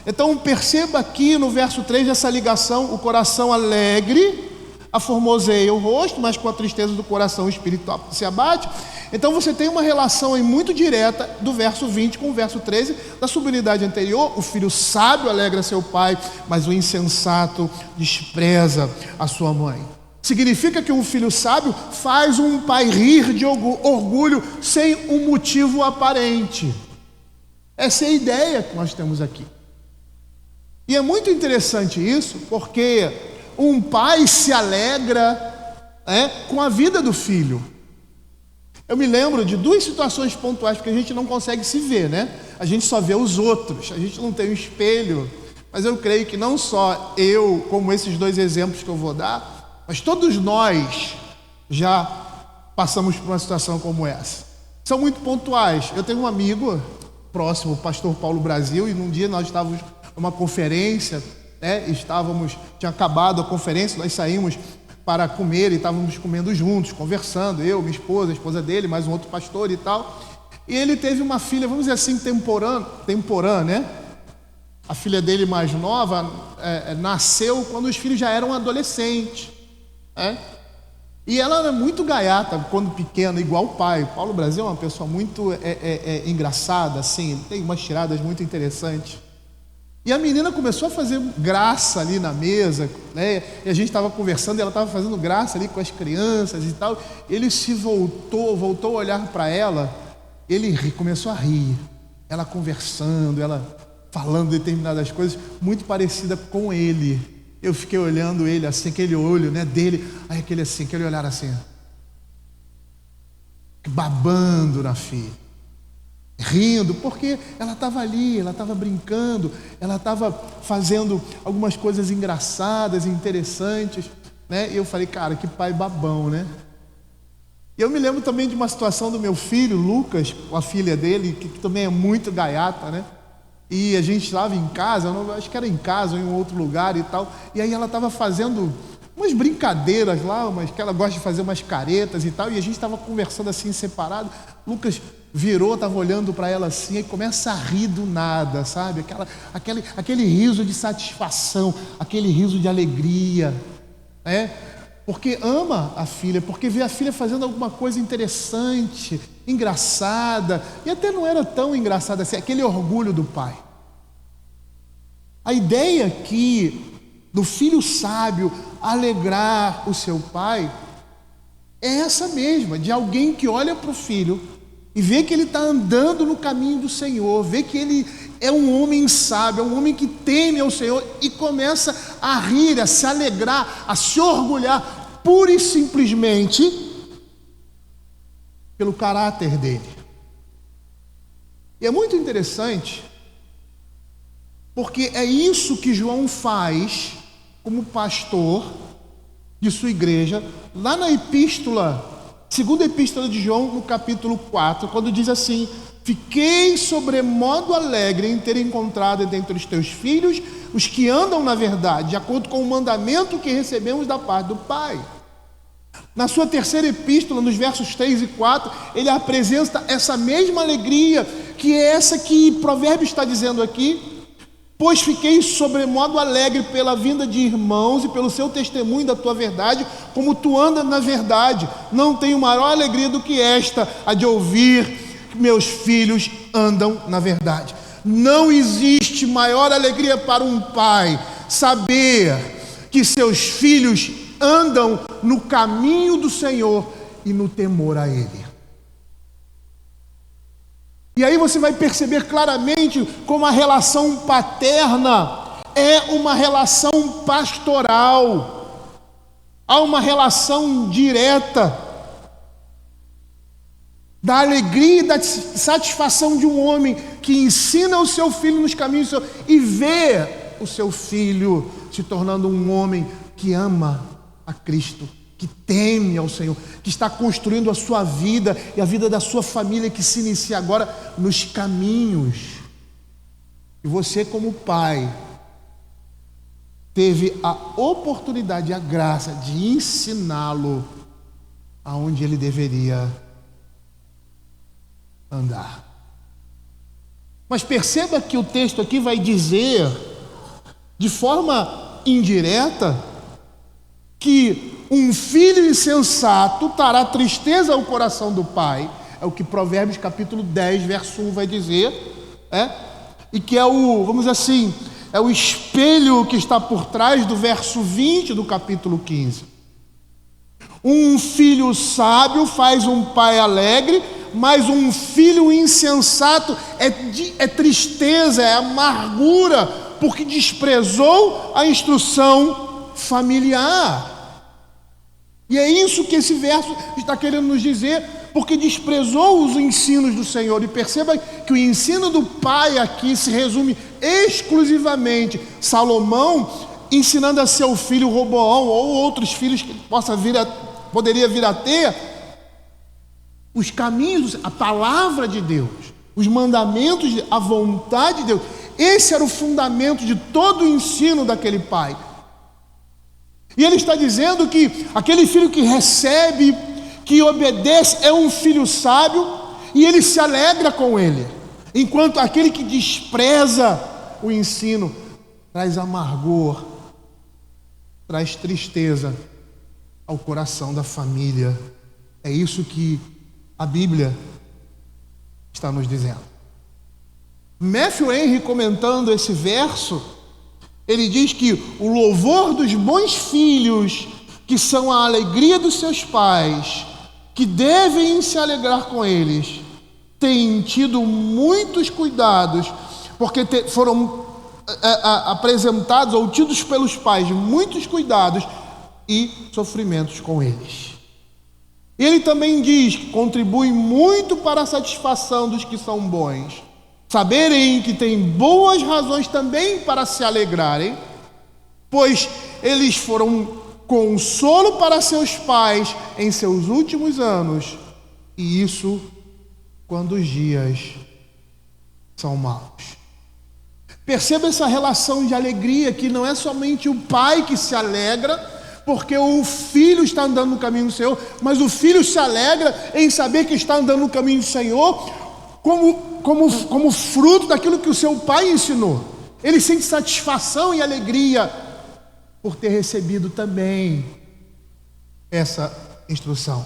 Speaker 7: Então perceba aqui no verso 3 essa ligação: o coração alegre aformoseia o rosto, mas com a tristeza do coração o espírito se abate. Então você tem uma relação aí muito direta do verso 20 com o verso 13 da subunidade anterior: o filho sábio alegra seu pai, mas o insensato despreza a sua mãe. Significa que um filho sábio faz um pai rir de orgulho sem um motivo aparente. Essa é a ideia que nós temos aqui. E é muito interessante isso, porque um pai se alegra com a vida do filho. Eu me lembro de duas situações pontuais, porque a gente não consegue se ver, né? A gente só vê os outros, a gente não tem um espelho. Mas eu creio que não só eu, como esses dois exemplos que eu vou dar, mas todos nós já passamos por uma situação como essa. São muito pontuais. Eu tenho um amigo próximo, o pastor Paulo Brasil, e num dia nós estávamos numa conferência, tinha acabado a conferência, nós saímos para comer e estávamos comendo juntos, conversando, eu, minha esposa, a esposa dele, mais um outro pastor e tal. E ele teve uma filha, vamos dizer assim, temporã, né? A filha dele mais nova nasceu quando os filhos já eram adolescentes, E ela era muito gaiata quando pequena, igual o pai. O Paulo Brasil é uma pessoa muito engraçada, assim, tem umas tiradas muito interessantes. E a menina começou a fazer graça ali na mesa, né? E a gente estava conversando e ela estava fazendo graça ali com as crianças e tal. Ele se voltou a olhar para ela, ele começou a rir. Ela conversando, ela falando determinadas coisas, muito parecida com ele. Eu fiquei olhando ele assim, aquele olho, né, dele, aí aquele olhar assim, babando na filha, rindo, porque ela estava ali, ela estava brincando, ela estava fazendo algumas coisas engraçadas e interessantes, né? E eu falei, cara, que pai babão, né? E eu me lembro também de uma situação do meu filho, Lucas, com a filha dele, que também é muito gaiata, né? E a gente estava em casa, acho que era em casa ou em um outro lugar e tal, e aí ela estava fazendo umas brincadeiras lá, que ela gosta de fazer umas caretas e tal, e a gente estava conversando assim separado. Lucas virou, estava olhando para ela assim, e começa a rir do nada, sabe? Aquele riso de satisfação, aquele riso de alegria, porque ama a filha, porque vê a filha fazendo alguma coisa interessante, engraçada, e até não era tão engraçada assim, aquele orgulho do pai. A ideia aqui do filho sábio alegrar o seu pai é essa mesma, de alguém que olha para o filho e vê que ele está andando no caminho do Senhor, vê que ele é um homem sábio, é um homem que teme ao Senhor e começa a rir, a se alegrar, a se orgulhar, pura e simplesmente pelo caráter dele. E é muito interessante, porque é isso que João faz como pastor de sua igreja, lá na epístola, segunda epístola de João, no capítulo 4, quando diz assim: fiquei sobremodo alegre em ter encontrado dentre os teus filhos os que andam na verdade, de acordo com o mandamento que recebemos da parte do Pai. Na sua terceira epístola, nos versos 3 e 4, ele apresenta essa mesma alegria, que é essa que Provérbios está dizendo aqui. Pois fiquei sobremodo alegre pela vinda de irmãos e pelo seu testemunho da tua verdade, como tu andas na verdade. Não tenho maior alegria do que esta, a de ouvir que meus filhos andam na verdade. Não existe maior alegria para um pai saber que seus filhos andam no caminho do Senhor e no temor a Ele. E aí você vai perceber claramente como a relação paterna é uma relação pastoral. Há uma relação direta da alegria e da satisfação de um homem que ensina o seu filho nos caminhos do Senhor e vê o seu filho se tornando um homem que ama a Cristo, que teme ao Senhor, que está construindo a sua vida e a vida da sua família, que se inicia agora nos caminhos. E você, como pai, teve a oportunidade e a graça de ensiná-lo aonde ele deveria andar. Mas perceba que o texto aqui vai dizer, de forma indireta, que um filho insensato trará tristeza ao coração do pai. É o que Provérbios capítulo 10, verso 1 vai dizer, e que é o, vamos dizer assim, é o espelho que está por trás do verso 20 do capítulo 15. Um filho sábio faz um pai alegre, mas um filho insensato é tristeza, é amargura, porque desprezou a instrução familiar. E é isso que esse verso está querendo nos dizer, porque desprezou os ensinos do Senhor. E perceba que o ensino do pai aqui se resume exclusivamente Salomão ensinando a seu filho Roboão ou outros filhos que poderia vir a ter os caminhos, a palavra de Deus, os mandamentos, a vontade de Deus. Esse era o fundamento de todo o ensino daquele pai. E ele está dizendo que aquele filho que recebe, que obedece, é um filho sábio, e ele se alegra com ele, enquanto aquele que despreza o ensino traz amargor, traz tristeza ao coração da família. É isso que a Bíblia está nos dizendo. Matthew Henry, comentando esse verso, ele diz que o louvor dos bons filhos, que são a alegria dos seus pais, que devem se alegrar com eles, têm tido muitos cuidados, porque foram apresentados ou tidos pelos pais muitos cuidados e sofrimentos com eles. Ele também diz que contribui muito para a satisfação dos que são bons, saberem que têm boas razões também para se alegrarem, pois eles foram consolo para seus pais em seus últimos anos, e isso quando os dias são maus. Perceba essa relação de alegria, que não é somente o pai que se alegra porque o filho está andando no caminho do Senhor, mas o filho se alegra em saber que está andando no caminho do Senhor como fruto daquilo que o seu pai ensinou. Ele sente satisfação e alegria por ter recebido também essa instrução.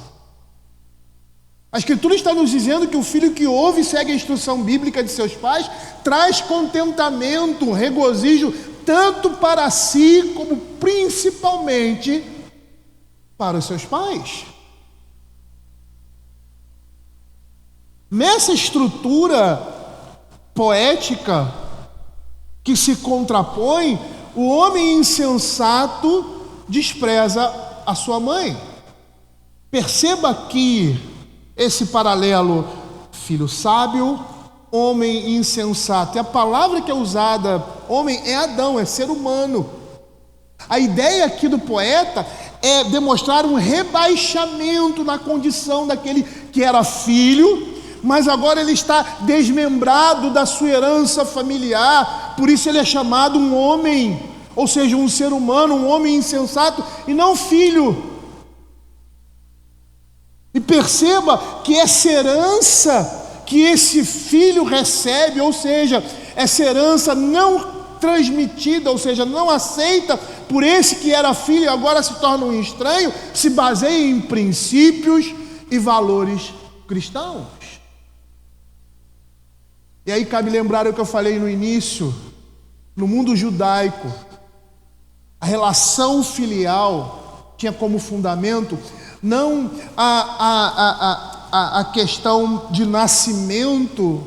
Speaker 7: A Escritura está nos dizendo que o filho que ouve e segue a instrução bíblica de seus pais traz contentamento, regozijo, tanto para si como principalmente para os seus pais. Nessa estrutura poética que se contrapõe, o homem insensato despreza a sua mãe. Perceba que esse paralelo, filho sábio homem insensato. E a palavra que é usada, homem, é Adão, é ser humano. A ideia aqui do poeta é demonstrar um rebaixamento na condição daquele que era filho, mas agora ele está desmembrado da sua herança familiar, por isso ele é chamado um homem, ou seja, um ser humano, um homem insensato, e não filho. E perceba que essa herança que esse filho recebe, ou seja, essa herança não transmitida, ou seja, não aceita por esse que era filho e agora se torna um estranho, se baseia em princípios e valores cristãos. E aí cabe lembrar o que eu falei no início, no mundo judaico, a relação filial tinha como fundamento não a questão de nascimento,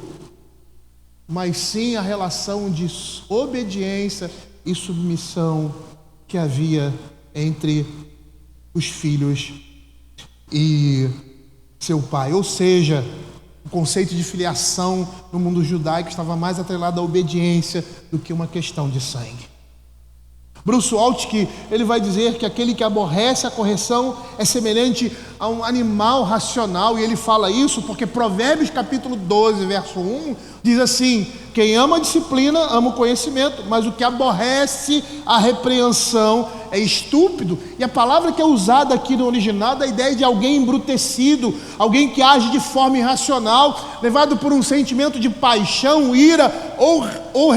Speaker 7: mas sim a relação de obediência e submissão que havia entre os filhos e seu pai. Ou seja, o conceito de filiação no mundo judaico estava mais atrelado à obediência do que uma questão de sangue. Bruce Waltke, ele vai dizer que aquele que aborrece a correção é semelhante a um animal racional, e ele fala isso porque Provérbios capítulo 12, verso 1, diz assim: quem ama a disciplina, ama o conhecimento, mas o que aborrece a repreensão é estúpido. E a palavra que é usada aqui no original dá a ideia de alguém embrutecido, alguém que age de forma irracional, levado por um sentimento de paixão, ira ou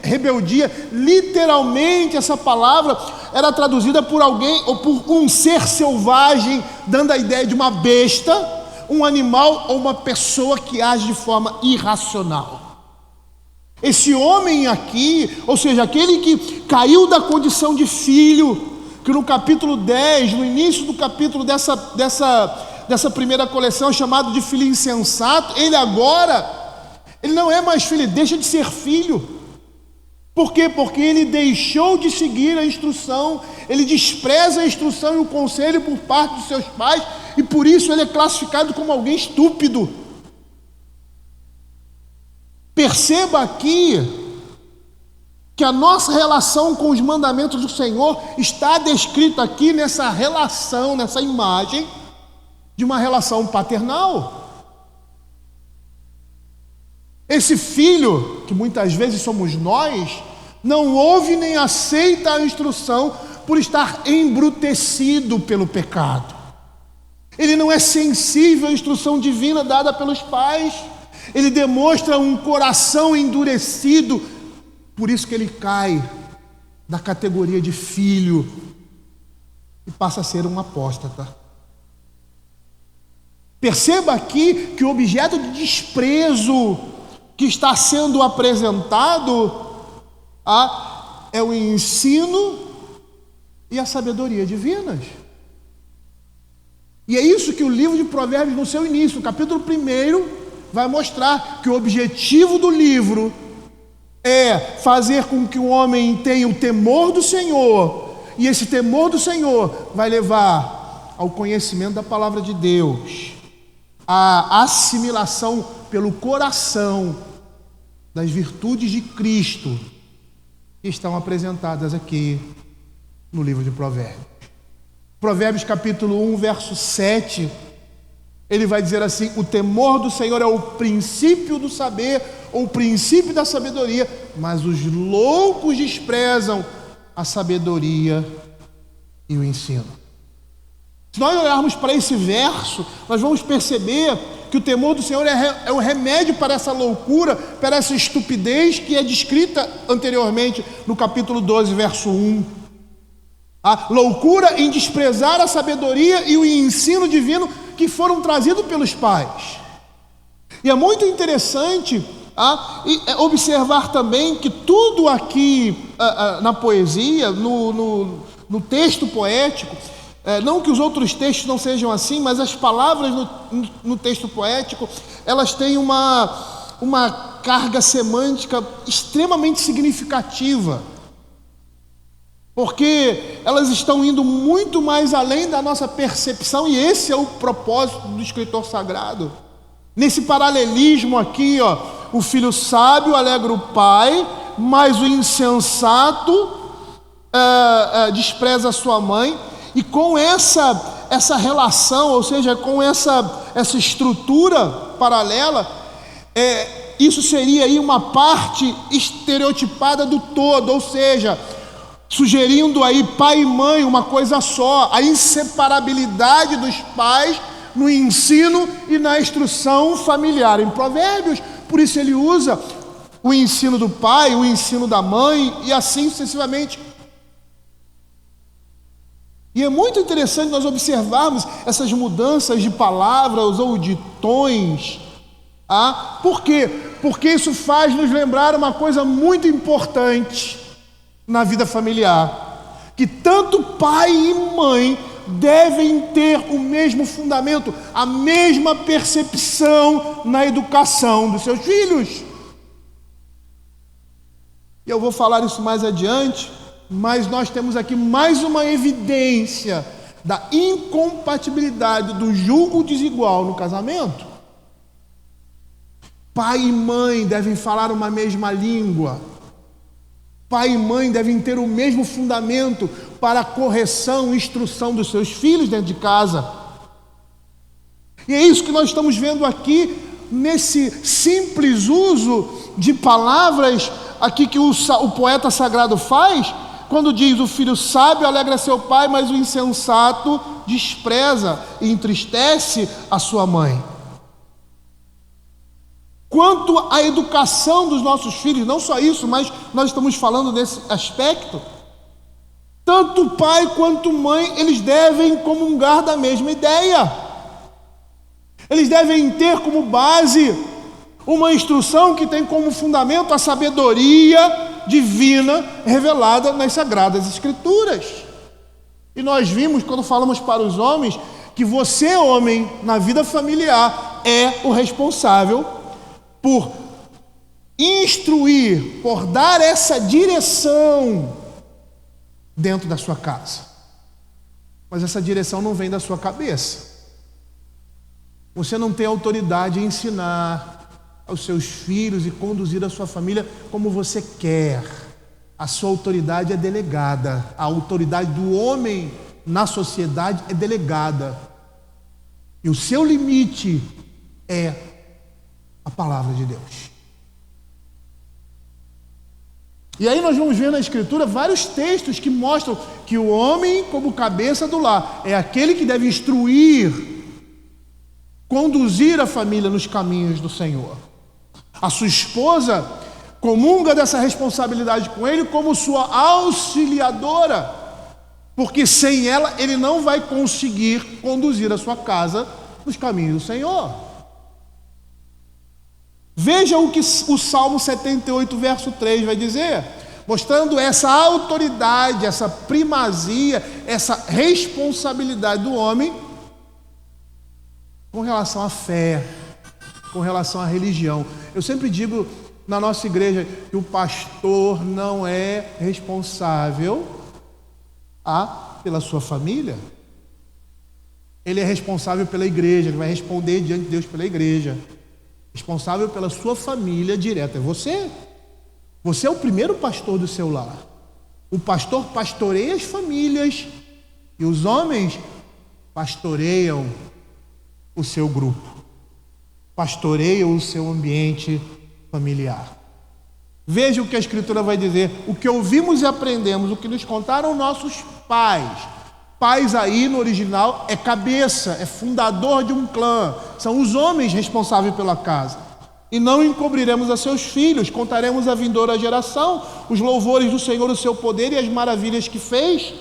Speaker 7: rebeldia. Literalmente essa palavra era traduzida por alguém ou por um ser selvagem, dando a ideia de uma besta, um animal ou uma pessoa que age de forma irracional. Esse homem aqui, ou seja, aquele que caiu da condição de filho, que no capítulo 10, no início do capítulo dessa primeira coleção é chamado de filho insensato, ele não é mais filho, ele deixa de ser filho. Por quê? Porque ele deixou de seguir a instrução, ele despreza a instrução e o conselho por parte dos seus pais, e por isso ele é classificado como alguém estúpido. Perceba aqui que a nossa relação com os mandamentos do Senhor está descrita aqui nessa relação, nessa imagem de uma relação paternal. Esse filho, que muitas vezes somos nós, não ouve nem aceita a instrução por estar embrutecido pelo pecado. Ele não é sensível à instrução divina dada pelos pais. Ele demonstra um coração endurecido, por isso que ele cai da categoria de filho e passa a ser um apóstata. Perceba aqui que o objeto de desprezo que está sendo apresentado é o ensino e a sabedoria divinas. E é isso que o livro de Provérbios, no seu início, no capítulo 1, vai mostrar que o objetivo do livro é fazer com que o homem tenha o temor do Senhor, e esse temor do Senhor vai levar ao conhecimento da palavra de Deus, a assimilação pelo coração das virtudes de Cristo que estão apresentadas aqui no livro de Provérbios. Provérbios capítulo 1, verso 7, ele vai dizer assim: o temor do Senhor é o princípio do saber, ou o princípio da sabedoria, mas os loucos desprezam a sabedoria e o ensino. Se nós olharmos para esse verso, nós vamos perceber que o temor do Senhor é o remédio para essa loucura, para essa estupidez que é descrita anteriormente no capítulo 12, verso 1. A loucura em desprezar a sabedoria e o ensino divino que foram trazidos pelos pais. E é muito interessante observar também que tudo aqui na poesia, no texto poético, não que os outros textos não sejam assim, mas as palavras no texto poético, elas têm uma carga semântica extremamente significativa, porque elas estão indo muito mais além da nossa percepção, e esse é o propósito do escritor sagrado. Nesse paralelismo aqui, o filho sábio alegra o pai, mas o insensato despreza a sua mãe. E com essa relação, ou seja, com essa estrutura paralela, isso seria aí uma parte estereotipada do todo, ou seja, sugerindo aí pai e mãe uma coisa só, a inseparabilidade dos pais no ensino e na instrução familiar. Em Provérbios, por isso ele usa o ensino do pai, o ensino da mãe e assim sucessivamente. E é muito interessante nós observarmos essas mudanças de palavras ou de tons. Por quê? Porque isso faz nos lembrar uma coisa muito importante na vida familiar, que tanto pai e mãe devem ter o mesmo fundamento, a mesma percepção na educação dos seus filhos. E eu vou falar isso mais adiante, mas nós temos aqui mais uma evidência da incompatibilidade do julgo desigual no casamento. Pai e mãe devem falar uma mesma língua. Pai e mãe devem ter o mesmo fundamento para a correção e instrução dos seus filhos dentro de casa. E é isso que nós estamos vendo aqui, nesse simples uso de palavras aqui que o poeta sagrado faz, quando diz: o filho sábio alegra seu pai, mas o insensato despreza e entristece a sua mãe. Quanto à educação dos nossos filhos, não só isso, mas nós estamos falando nesse aspecto, tanto pai quanto mãe, eles devem comungar da mesma ideia. Eles devem ter como base uma instrução que tem como fundamento a sabedoria divina revelada nas Sagradas Escrituras. E nós vimos, quando falamos para os homens, que você, homem, na vida familiar, é o responsável por instruir, por dar essa direção dentro da sua casa. Mas essa direção não vem da sua cabeça. Você não tem autoridade em ensinar aos seus filhos e conduzir a sua família como você quer. A sua autoridade é delegada. A autoridade do homem na sociedade é delegada. E o seu limite é a palavra de Deus. E aí nós vamos ver na Escritura vários textos que mostram que o homem, como cabeça do lar, é aquele que deve instruir, conduzir a família nos caminhos do Senhor. A sua esposa comunga dessa responsabilidade com ele como sua auxiliadora, porque sem ela ele não vai conseguir conduzir a sua casa nos caminhos do Senhor. Veja o que o Salmo 78, verso 3 vai dizer, mostrando essa autoridade, essa primazia, essa responsabilidade do homem com relação à fé, com relação à religião. Eu sempre digo na nossa igreja que o pastor não é responsável pela sua família. Ele é responsável pela igreja, ele vai responder diante de Deus pela igreja. Responsável pela sua família direta é você. Você é o primeiro pastor do seu lar. O pastor pastoreia as famílias e os homens pastoreiam o seu grupo, pastoreiam o seu ambiente familiar. Veja o que a Escritura vai dizer, o que ouvimos e aprendemos, o que nos contaram nossos pais. Pais aí no original é cabeça, é fundador de um clã, são os homens responsáveis pela casa. E não encobriremos a seus filhos, contaremos à vindoura geração os louvores do Senhor, o seu poder e as maravilhas que fez.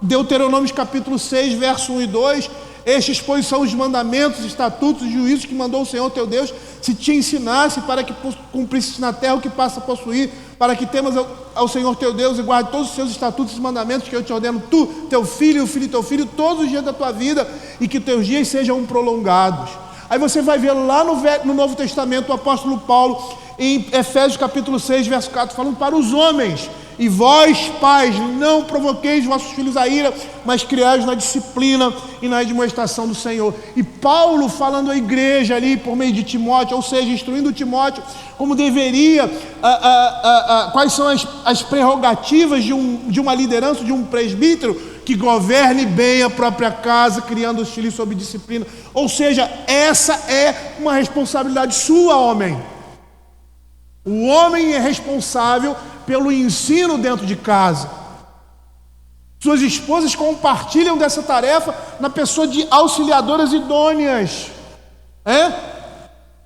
Speaker 7: Deuteronômio capítulo 6, verso 1 e 2, estes, pois, são os mandamentos, estatutos e juízos que mandou o Senhor teu Deus, se te ensinasse para que cumprisses na terra o que passa a possuir, para que temas ao Senhor teu Deus e guarde todos os seus estatutos e mandamentos que eu te ordeno, tu, teu filho e o filho de teu filho, todos os dias da tua vida, e que teus dias sejam prolongados. Aí você vai ver lá no Novo Testamento o apóstolo Paulo, em Efésios capítulo 6, verso 4, falando para os homens, E vós, pais, não provoqueis vossos filhos a ira, mas criai-os na disciplina e na admoestação do Senhor. E Paulo falando à igreja ali por meio de Timóteo, ou seja, instruindo Timóteo como deveria, quais são as prerrogativas de uma liderança, de um presbítero, que governe bem a própria casa, criando os filhos sob disciplina. Ou seja, essa é uma responsabilidade sua, homem. O homem é responsável pelo ensino dentro de casa. Suas esposas compartilham dessa tarefa na pessoa de auxiliadoras idôneas.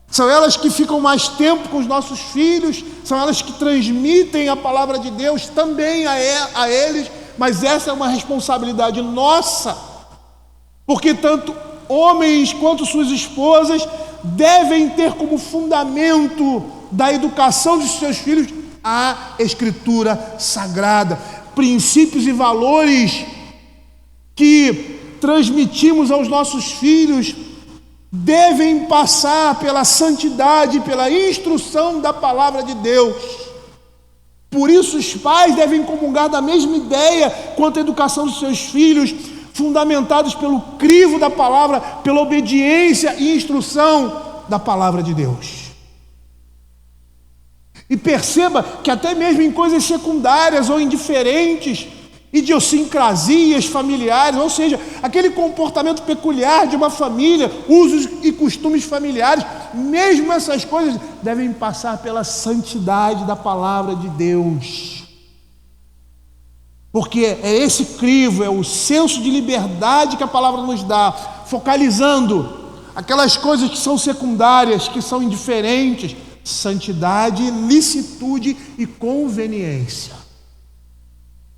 Speaker 7: São elas que ficam mais tempo com os nossos filhos, são elas que transmitem a palavra de Deus também a eles, mas essa é uma responsabilidade nossa, porque tanto homens quanto suas esposas devem ter como fundamento da educação de seus filhos a Escritura Sagrada, princípios e valores que transmitimos aos nossos filhos devem passar pela santidade, pela instrução da palavra de Deus. Por isso os pais devem comungar da mesma ideia quanto à educação dos seus filhos, fundamentados pelo crivo da palavra, pela obediência e instrução da palavra de Deus. E perceba que até mesmo em coisas secundárias ou indiferentes, idiosincrasias familiares, ou seja, aquele comportamento peculiar de uma família, usos e costumes familiares, mesmo essas coisas devem passar pela santidade da palavra de Deus. Porque é esse crivo, é o senso de liberdade que a palavra nos dá, focalizando aquelas coisas que são secundárias, que são indiferentes, santidade, licitude e conveniência.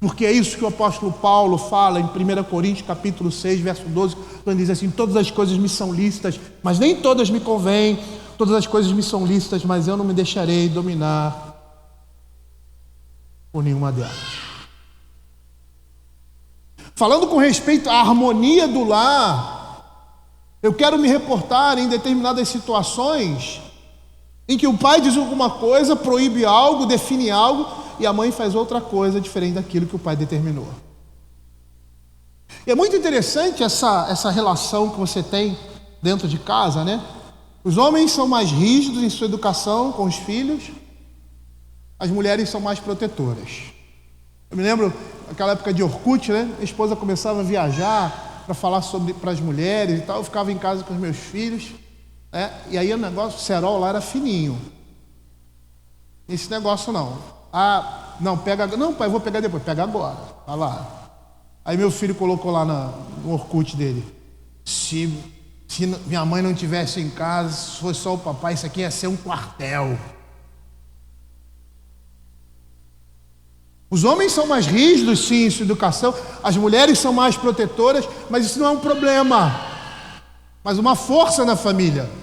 Speaker 7: Porque é isso que o apóstolo Paulo fala em 1 Coríntios capítulo 6, verso 12, quando diz assim: todas as coisas me são lícitas, mas nem todas me convêm, todas as coisas me são lícitas, mas eu não me deixarei dominar por nenhuma delas. Falando com respeito à harmonia do lar, eu quero me reportar em determinadas situações em que o pai diz alguma coisa, proíbe algo, define algo, e a mãe faz outra coisa diferente daquilo que o pai determinou. E é muito interessante essa relação que você tem dentro de casa, né? Os homens são mais rígidos em sua educação com os filhos, as mulheres são mais protetoras. Eu me lembro, naquela época de Orkut, né? A esposa começava a viajar para falar para as mulheres e tal, eu ficava em casa com os meus filhos, né? E aí o negócio, o cerol lá era fininho. Esse negócio não. Não, pega. Não, pai, eu vou pegar depois. Pega agora. Tá lá. Aí meu filho colocou lá no Orkut dele: se minha mãe não estivesse em casa, se fosse só o papai, isso aqui ia ser um quartel. Os homens são mais rígidos, sim, em sua educação. As mulheres são mais protetoras, mas isso não é um problema, mas uma força na família.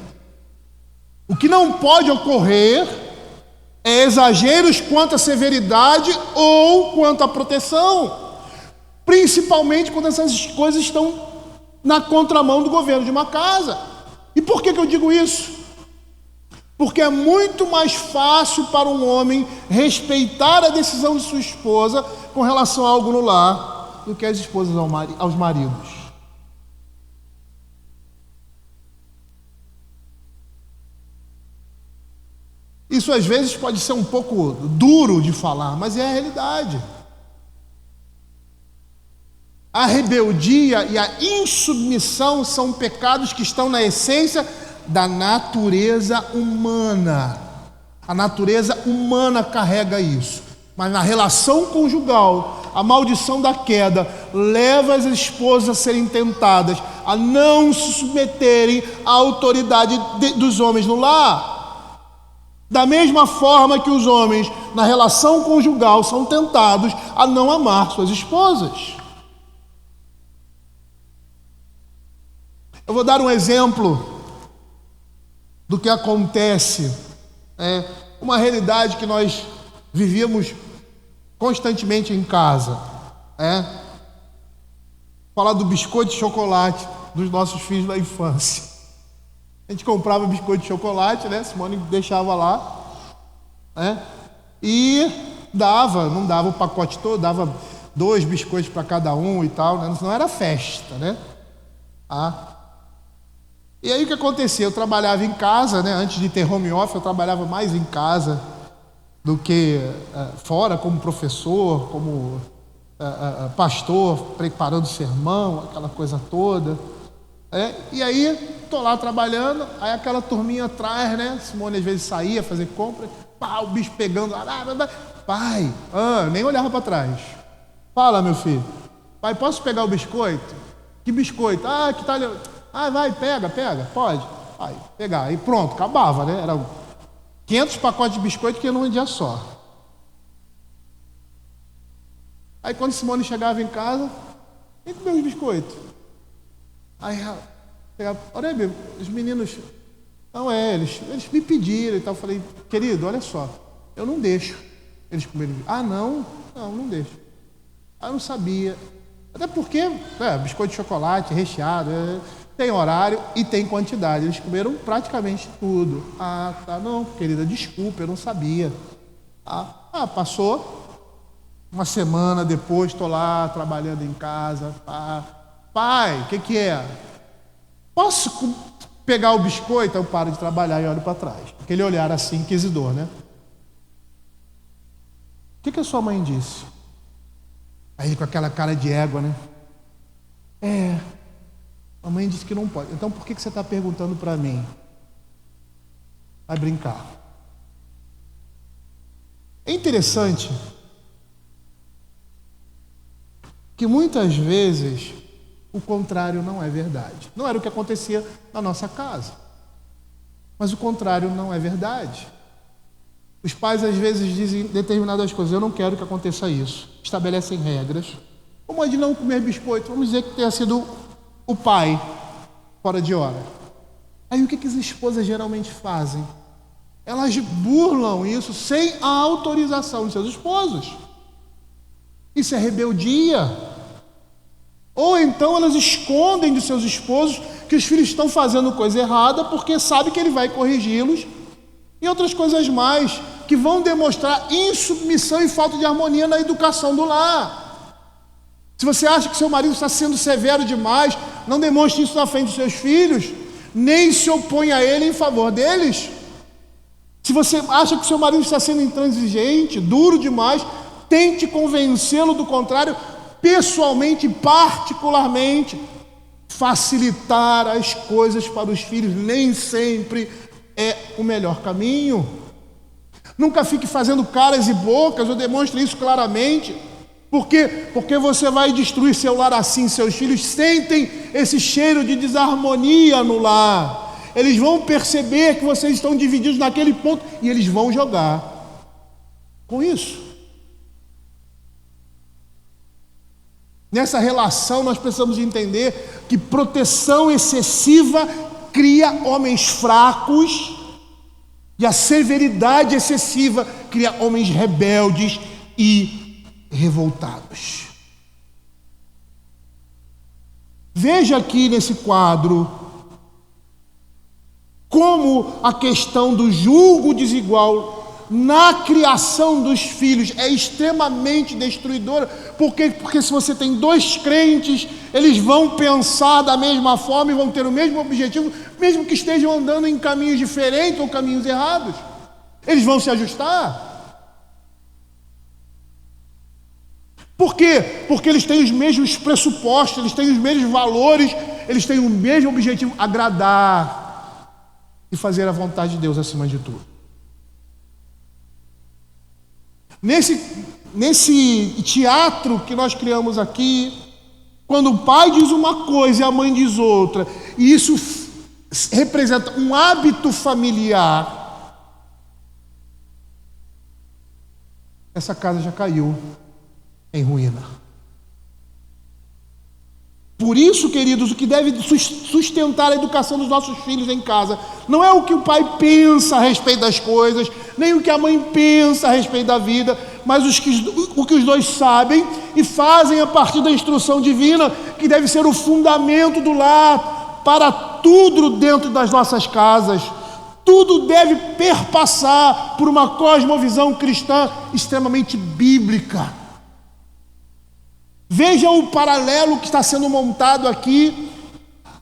Speaker 7: O que não pode ocorrer é exageros quanto à severidade ou quanto à proteção, principalmente quando essas coisas estão na contramão do governo de uma casa. E por que eu digo isso? Porque é muito mais fácil para um homem respeitar a decisão de sua esposa com relação a algo no lar do que as esposas aos maridos. Isso às vezes pode ser um pouco duro de falar, mas é a realidade. A rebeldia e a insubmissão são pecados que estão na essência da natureza humana. A natureza humana carrega isso. Mas na relação conjugal, a maldição da queda leva as esposas a serem tentadas a não se submeterem à autoridade dos homens no lar. Da mesma forma que os homens, na relação conjugal, são tentados a não amar suas esposas. Eu vou dar um exemplo do que acontece, uma realidade que nós vivíamos constantemente em casa. Falar do biscoito de chocolate dos nossos filhos na infância. A gente comprava biscoito de chocolate, né? Simone deixava lá, né? E não dava o pacote todo, dava 2 biscoitos para cada um e tal, né? Não era festa, né? E aí o que acontecia? Eu trabalhava em casa, né? Antes de ter home office, eu trabalhava mais em casa do que fora, como professor, como pastor, preparando sermão, aquela coisa toda. E aí, estou lá trabalhando, aí aquela turminha atrás, né? Simone às vezes saía fazer compra, pá, o bicho pegando, pai, nem olhava para trás. Fala, meu filho, pai, posso pegar o biscoito? Que biscoito? Que tá ali. Vai, pega, pode. Aí, pegar, aí pronto, acabava, né? Era 500 pacotes de biscoito que ia num dia só. Aí quando Simone chegava em casa, quem comeu os biscoitos? Aí pegava, olha aí, os meninos, eles me pediram e tal. Eu falei, querido, olha só, eu não deixo eles comerem. Não deixo. Eu não sabia. Até porque, biscoito de chocolate, recheado, tem horário e tem quantidade. Eles comeram praticamente tudo. Tá, não, querida, desculpa, eu não sabia. Passou. Uma semana depois, estou lá trabalhando em casa. Pai, o que é? Posso pegar o biscoito? Eu paro de trabalhar e olho para trás. Aquele olhar assim, inquisidor, né? O que a sua mãe disse? Aí com aquela cara de égua, né? A mãe disse que não pode. Então por que você está perguntando para mim? Vai brincar. É interessante que muitas vezes o contrário não é verdade. Não era o que acontecia na nossa casa. Mas o contrário não é verdade. Os pais às vezes dizem determinadas coisas. Eu não quero que aconteça isso. Estabelecem regras. Como é de não comer biscoito? Vamos dizer que tenha sido o pai fora de hora. Aí o que as esposas geralmente fazem? Elas burlam isso sem a autorização de seus esposos. Isso é rebeldia. Ou então elas escondem de seus esposos que os filhos estão fazendo coisa errada porque sabe que ele vai corrigi-los. E outras coisas mais que vão demonstrar insubmissão e falta de harmonia na educação do lar. Se você acha que seu marido está sendo severo demais, não demonstre isso na frente dos seus filhos, nem se oponha a ele em favor deles. Se você acha que seu marido está sendo intransigente, duro demais, tente convencê-lo do contrário, pessoalmente e particularmente. Facilitar as coisas para os filhos nem sempre é o melhor caminho. Nunca fique fazendo caras e bocas, eu demonstro isso claramente. Por quê? Porque você vai destruir seu lar assim. Seus filhos sentem esse cheiro de desarmonia no lar. Eles vão perceber que vocês estão divididos naquele ponto e eles vão jogar com isso. Nessa relação nós precisamos entender que proteção excessiva cria homens fracos e a severidade excessiva cria homens rebeldes e revoltados. Veja aqui nesse quadro como a questão do julgo desigual na criação dos filhos é extremamente destruidora. Porque se você tem dois crentes, eles vão pensar da mesma forma e vão ter o mesmo objetivo, mesmo que estejam andando em caminhos diferentes ou caminhos errados. Eles vão se ajustar. Por quê? Porque eles têm os mesmos pressupostos, eles têm os mesmos valores, eles têm o mesmo objetivo: agradar e fazer a vontade de Deus acima de tudo. Nesse teatro que nós criamos aqui, quando o pai diz uma coisa e a mãe diz outra, e isso representa um hábito familiar, essa casa já caiu em ruína. Por isso, queridos, o que deve sustentar a educação dos nossos filhos em casa não é o que o pai pensa a respeito das coisas, nem o que a mãe pensa a respeito da vida, mas o que os dois sabem e fazem a partir da instrução divina, que deve ser o fundamento do lar para tudo dentro das nossas casas. Tudo deve perpassar por uma cosmovisão cristã extremamente bíblica. Veja o paralelo que está sendo montado aqui.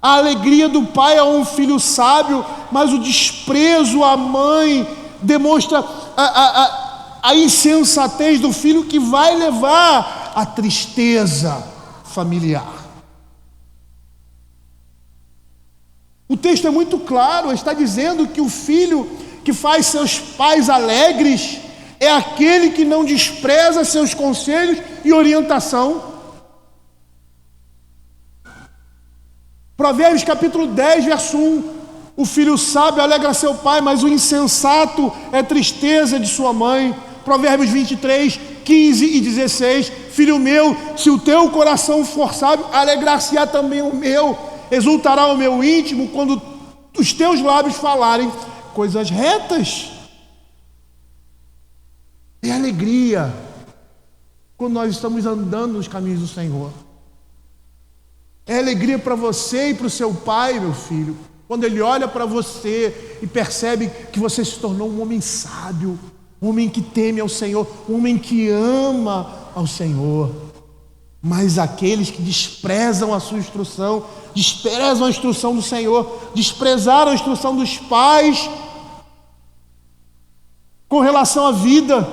Speaker 7: A alegria do pai a um filho sábio, mas o desprezo à mãe demonstra a insensatez do filho, que vai levar à tristeza familiar. O texto é muito claro, está dizendo que o filho que faz seus pais alegres é aquele que não despreza seus conselhos e orientação. Provérbios capítulo 10, verso 1: o filho sábio alegra seu pai, mas o insensato é tristeza de sua mãe. Provérbios 23, 15 e 16: filho meu, se o teu coração for sábio, alegrar-se-á também o meu, exultará o meu íntimo quando os teus lábios falarem coisas retas. É alegria quando nós estamos andando nos caminhos do Senhor. É alegria para você e para o seu pai, meu filho, quando ele olha para você e percebe que você se tornou um homem sábio, um homem que teme ao Senhor, um homem que ama ao Senhor. Mas aqueles que desprezam a sua instrução, desprezam a instrução do Senhor, desprezaram a instrução dos pais com relação à vida,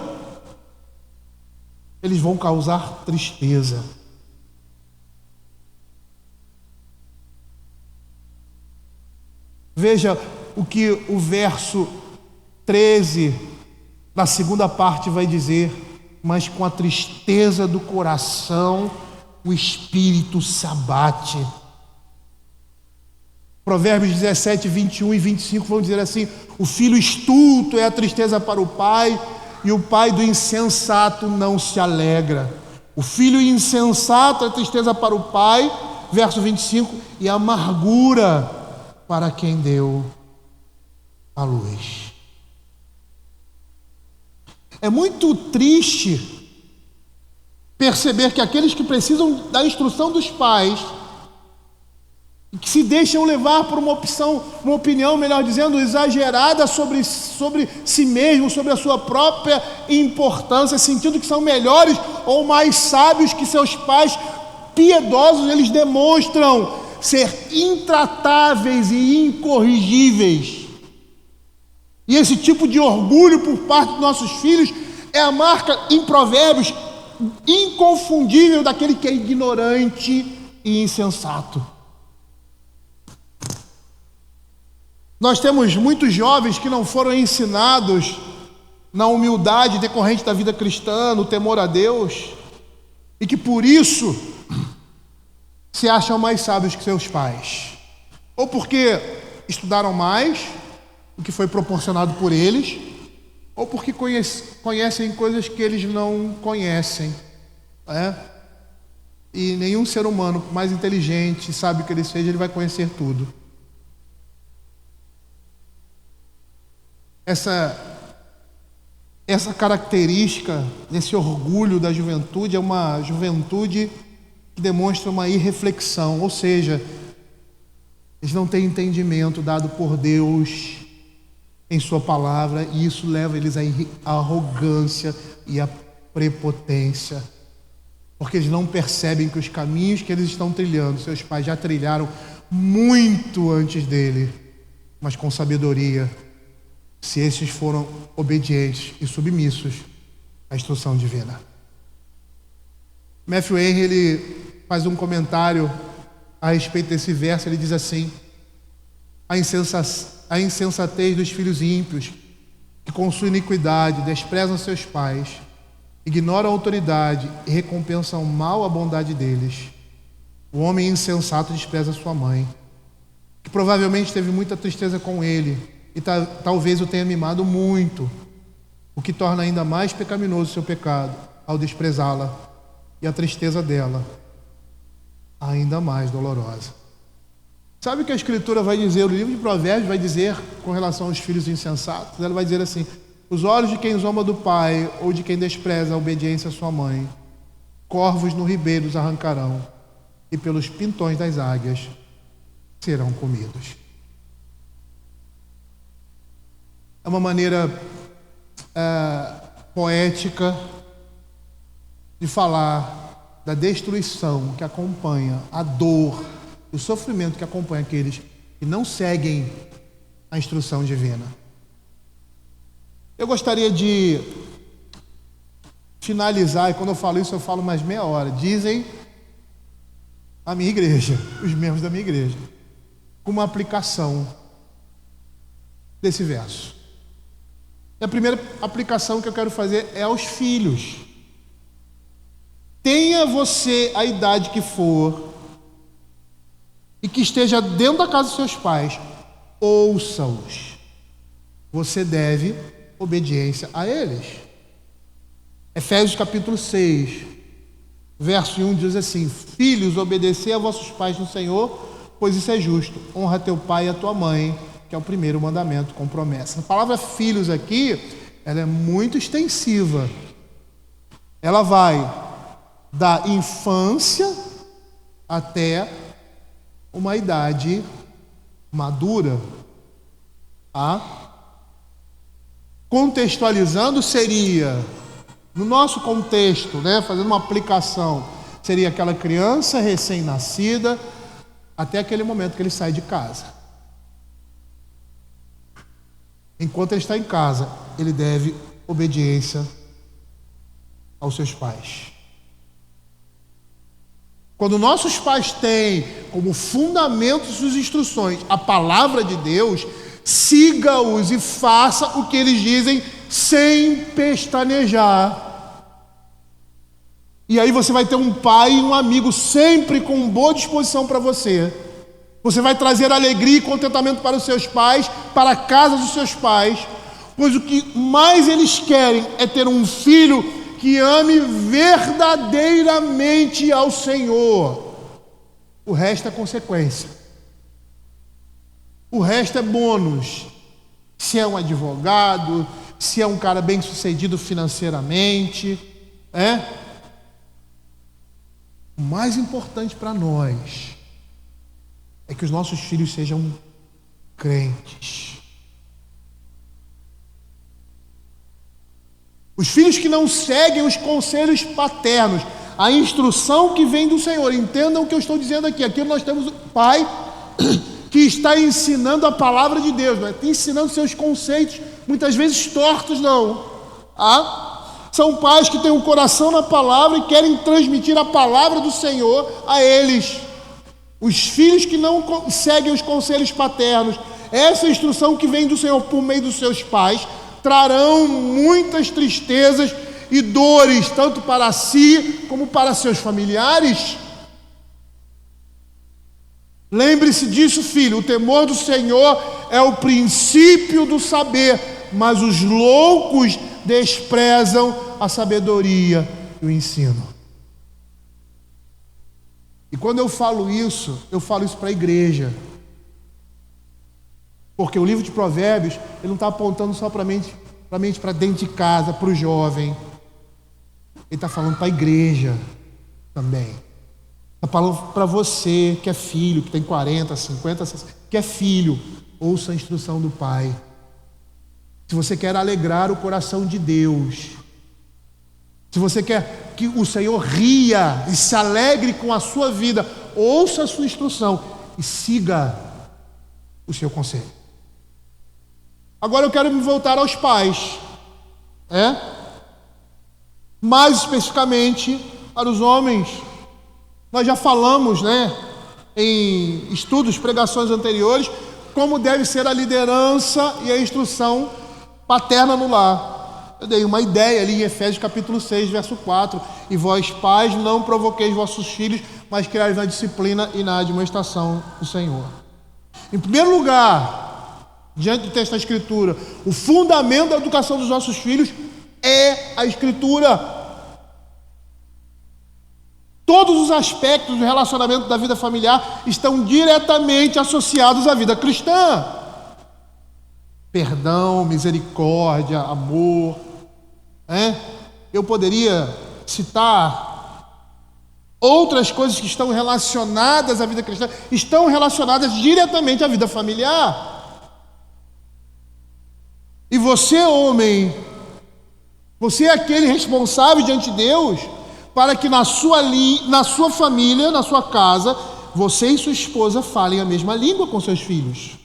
Speaker 7: eles vão causar tristeza. Veja o que o verso 13, na segunda parte, vai dizer: mas com a tristeza do coração o espírito se abate. Provérbios 17, 21 e 25 vão dizer assim: o filho estulto é a tristeza para o pai, e o pai do insensato não se alegra. O filho insensato é a tristeza para o pai, verso 25, e a amargura para quem deu a luz. É muito triste perceber que aqueles que precisam da instrução dos pais, que se deixam levar por uma opinião, melhor dizendo, exagerada sobre si mesmo, sobre a sua própria importância, sentindo que são melhores ou mais sábios que seus pais piedosos, eles demonstram ser intratáveis e incorrigíveis. E esse tipo de orgulho por parte dos nossos filhos é a marca, em Provérbios, inconfundível daquele que é ignorante e insensato. Nós temos muitos jovens que não foram ensinados na humildade decorrente da vida cristã, no temor a Deus, e que por isso se acham mais sábios que seus pais, ou porque estudaram mais o que foi proporcionado por eles, ou porque conhecem coisas que eles não conhecem, e nenhum ser humano, por mais inteligente, sabe o que ele seja, ele vai conhecer tudo. Essa característica, esse orgulho da juventude, é uma juventude que demonstra uma irreflexão, ou seja, eles não têm entendimento dado por Deus em sua palavra, e isso leva eles à arrogância e à prepotência, porque eles não percebem que os caminhos que eles estão trilhando, seus pais já trilharam muito antes dele, mas com sabedoria, se esses foram obedientes e submissos à instrução divina. Matthew Henry, ele faz um comentário a respeito desse verso. Ele diz assim: a insensatez dos filhos ímpios, que com sua iniquidade desprezam seus pais, ignoram a autoridade e recompensam mal a bondade deles. O homem insensato despreza sua mãe, que provavelmente teve muita tristeza com ele, e talvez o tenha mimado muito, o que torna ainda mais pecaminoso seu pecado ao desprezá-la, e a tristeza dela ainda mais dolorosa. Sabe o que a Escritura vai dizer? O livro de Provérbios vai dizer com relação aos filhos insensatos. Ela vai dizer assim: os olhos de quem zomba do pai ou de quem despreza a obediência à sua mãe, corvos no ribeiro os arrancarão, e pelos pintões das águias serão comidos. é uma maneira poética de falar da destruição que acompanha, a dor, o sofrimento que acompanha aqueles que não seguem a instrução divina. Eu gostaria de finalizar, e quando eu falo isso eu falo mais meia hora, dizem a minha igreja, os membros da minha igreja, com uma aplicação desse verso. E a primeira aplicação que eu quero fazer é aos filhos. Tenha você a idade que for e que esteja dentro da casa dos seus pais, ouça-os. Você deve obediência a eles. Efésios capítulo 6, verso 1 diz assim: filhos, obedecei a vossos pais no Senhor, pois isso é justo. Honra teu pai e a tua mãe, que é o primeiro mandamento com promessa. A palavra filhos aqui, ela é muito extensiva. Ela vai da infância até uma idade madura. Contextualizando, seria, no nosso contexto, né, fazendo uma aplicação, seria aquela criança recém-nascida até aquele momento que ele sai de casa. Enquanto ele está em casa, ele deve obediência aos seus pais. Quando nossos pais têm como fundamento de suas instruções a palavra de Deus, siga-os e faça o que eles dizem sem pestanejar. E aí você vai ter um pai e um amigo sempre com boa disposição para você. Você vai trazer alegria e contentamento para os seus pais, para a casa dos seus pais, pois o que mais eles querem é ter um filho que ame verdadeiramente ao Senhor. O resto é consequência. O resto é bônus. Se é um advogado, se é um cara bem sucedido financeiramente, O mais importante para nós é que os nossos filhos sejam crentes. Os filhos que não seguem os conselhos paternos, a instrução que vem do Senhor, entendam o que eu estou dizendo aqui. Aqui nós temos o pai que está ensinando a palavra de Deus, não é? Está ensinando seus conceitos, muitas vezes tortos, não. São pais que têm o coração na palavra e querem transmitir a palavra do Senhor a eles. Os filhos que não seguem os conselhos paternos, essa instrução que vem do Senhor por meio dos seus pais, trarão muitas tristezas e dores, tanto para si como para seus familiares. Lembre-se disso, filho, o temor do Senhor é o princípio do saber, mas os loucos desprezam a sabedoria e o ensino. E quando eu falo isso para a igreja. Porque o livro de Provérbios, ele não está apontando só para dentro de casa, para o jovem. Ele está falando para a igreja também. Está falando para você que é filho, que tem 40, 50, 60, que é filho. Ouça a instrução do pai. Se você quer alegrar o coração de Deus, se você quer que o Senhor ria e se alegre com a sua vida, ouça a sua instrução e siga o seu conselho. Agora eu quero me voltar aos pais, mais especificamente para os homens. Nós já falamos, em estudos, pregações anteriores, como deve ser a liderança e a instrução paterna no lar. Eu dei uma ideia ali em Efésios capítulo 6, verso 4. E vós, pais, não provoqueis vossos filhos, mas criai na disciplina e na admoestação do Senhor. Em primeiro lugar, diante do texto da Escritura, o fundamento da educação dos nossos filhos é a Escritura. Todos os aspectos do relacionamento da vida familiar estão diretamente associados à vida cristã. Perdão, misericórdia, amor. Eu poderia citar outras coisas que estão relacionadas à vida cristã, estão relacionadas diretamente à vida familiar. E você, homem, você é aquele responsável diante de Deus para que na sua família, na sua casa, você e sua esposa falem a mesma língua com seus filhos.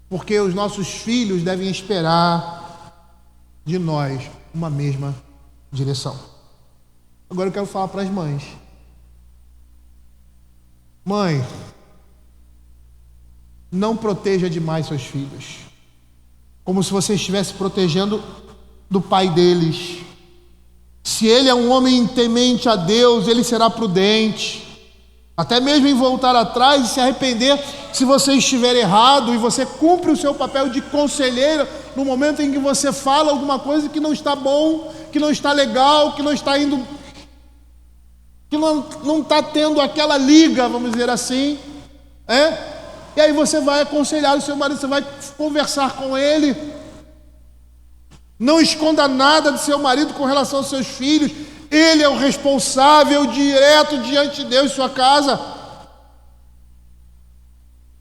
Speaker 7: Porque os nossos filhos devem esperar de nós uma mesma direção. Agora eu quero falar para as mães. Mãe, não proteja demais seus filhos, como se você estivesse protegendo do pai deles. Se ele é um homem temente a Deus, ele será prudente, até mesmo em voltar atrás e se arrepender se você estiver errado, e você cumpre o seu papel de conselheiro no momento em que você fala alguma coisa que não está bom, que não está legal, que não está indo, que não está tendo aquela liga, vamos dizer assim, E aí você vai aconselhar o seu marido, você vai conversar com ele. Não esconda nada do seu marido com relação aos seus filhos. Ele é o responsável direto diante de Deus em sua casa.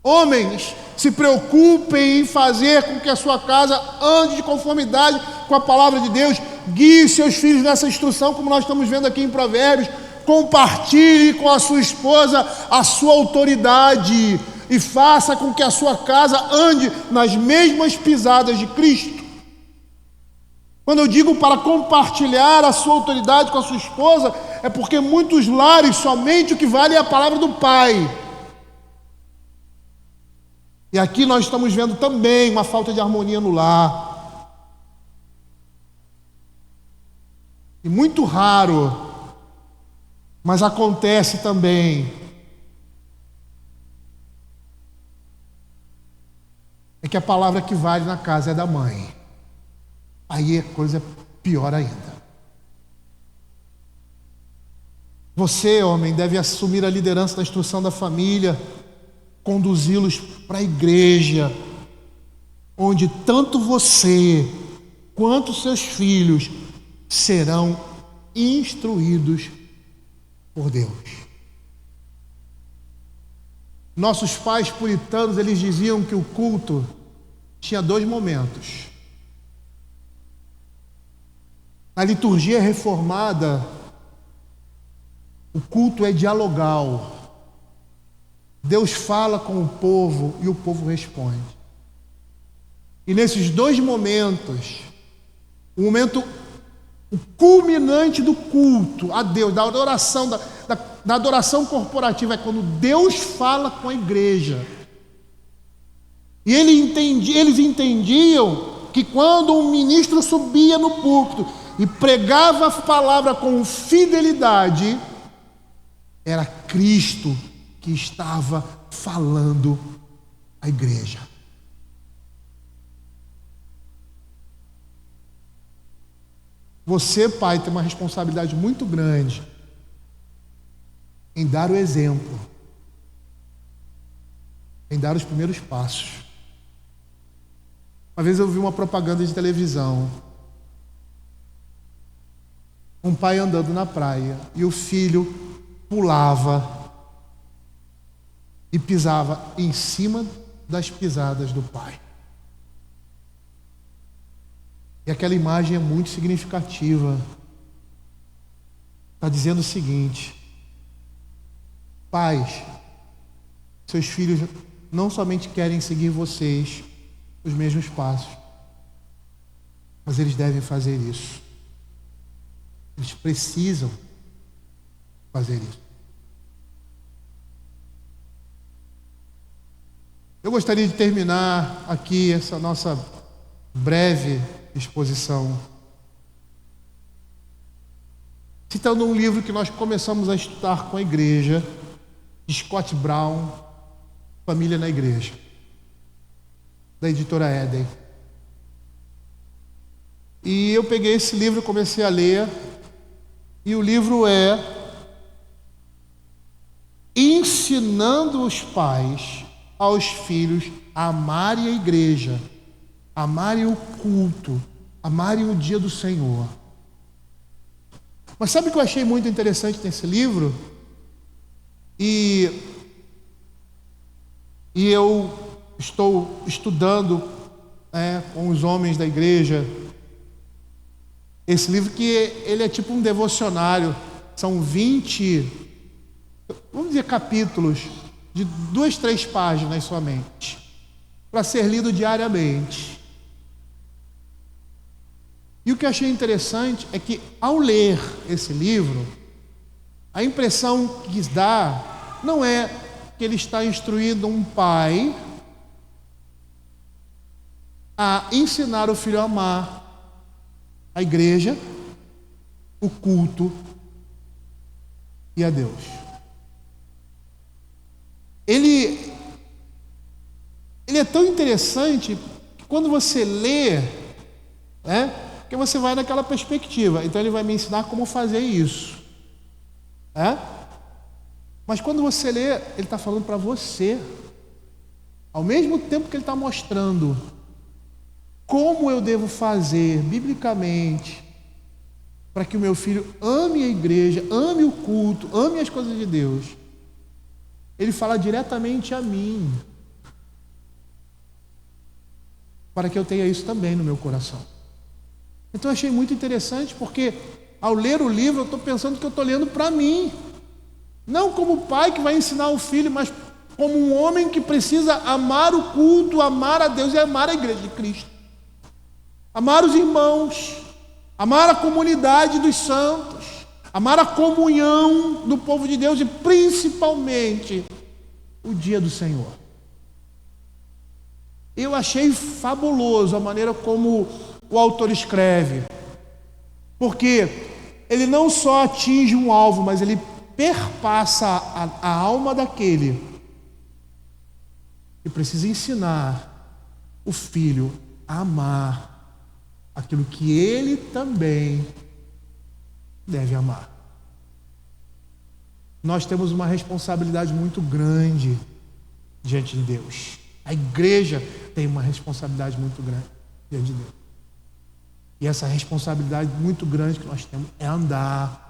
Speaker 7: Homens, se preocupem em fazer com que a sua casa ande de conformidade com a palavra de Deus. Guie seus filhos nessa instrução, como nós estamos vendo aqui em Provérbios. Compartilhe com a sua esposa a sua autoridade e faça com que a sua casa ande nas mesmas pisadas de Cristo. Quando eu digo para compartilhar a sua autoridade com a sua esposa, é porque muitos lares somente o que vale é a palavra do pai. E aqui nós estamos vendo também uma falta de harmonia no lar. E muito raro, mas acontece também, é que a palavra que vale na casa é da mãe. Aí a coisa é pior ainda. Você, homem, deve assumir a liderança da instrução da família, conduzi-los para a igreja, onde tanto você quanto seus filhos serão instruídos por Deus. Nossos pais puritanos, eles diziam que o culto tinha 2 momentos. Na liturgia reformada, o culto é dialogal. Deus fala com o povo e o povo responde. E nesses 2 momentos, o momento culminante do culto a Deus, da adoração, da adoração corporativa, é quando Deus fala com a igreja. E eles entendiam que quando um ministro subia no púlpito e pregava a palavra com fidelidade, era Cristo que estava falando à igreja. Você, pai, tem uma responsabilidade muito grande em dar o exemplo, em dar os primeiros passos. Uma vez eu vi uma propaganda de televisão, um pai andando na praia e o filho pulava e pisava em cima das pisadas do pai. E aquela imagem é muito significativa. Está dizendo o seguinte: pais, seus filhos não somente querem seguir vocês os mesmos passos, mas eles devem fazer isso. Eles precisam fazer isso. Eu gostaria de terminar aqui essa nossa breve exposição citando um livro que nós começamos a estudar com a igreja, de Scott Brown, Família na Igreja, da editora Éden. E eu peguei esse livro e comecei a ler, e o livro é ensinando os pais aos filhos a amarem a igreja, amarem o culto, amarem o dia do Senhor. Mas sabe o que eu achei muito interessante nesse livro? E eu estou estudando com os homens da igreja. Esse livro que ele é tipo um devocionário. São 20, vamos dizer, capítulos de 2, 3 páginas somente, para ser lido diariamente. E o que eu achei interessante é que, ao ler esse livro, a impressão que dá não é que ele está instruindo um pai a ensinar o filho a amar a igreja, o culto e a Deus. Ele é tão interessante que quando você lê, porque você vai naquela perspectiva. Então ele vai me ensinar como fazer isso. Mas quando você lê, ele está falando para você, ao mesmo tempo que ele está mostrando como eu devo fazer biblicamente para que o meu filho ame a igreja, ame o culto, ame as coisas de Deus. Ele fala diretamente a mim, para que eu tenha isso também no meu coração. Então eu achei muito interessante, porque ao ler o livro eu estou pensando que eu estou lendo para mim, não como pai que vai ensinar o filho, mas como um homem que precisa amar o culto, amar a Deus e amar a igreja de Cristo, amar os irmãos, amar a comunidade dos santos, amar a comunhão do povo de Deus e principalmente o dia do Senhor. Eu achei fabuloso a maneira como o autor escreve, porque ele não só atinge um alvo, mas ele perpassa a alma daquele que precisa ensinar o filho a amar aquilo que ele também deve amar. Nós temos uma responsabilidade muito grande diante de Deus. A igreja tem uma responsabilidade muito grande diante de Deus. E essa responsabilidade muito grande que nós temos é andar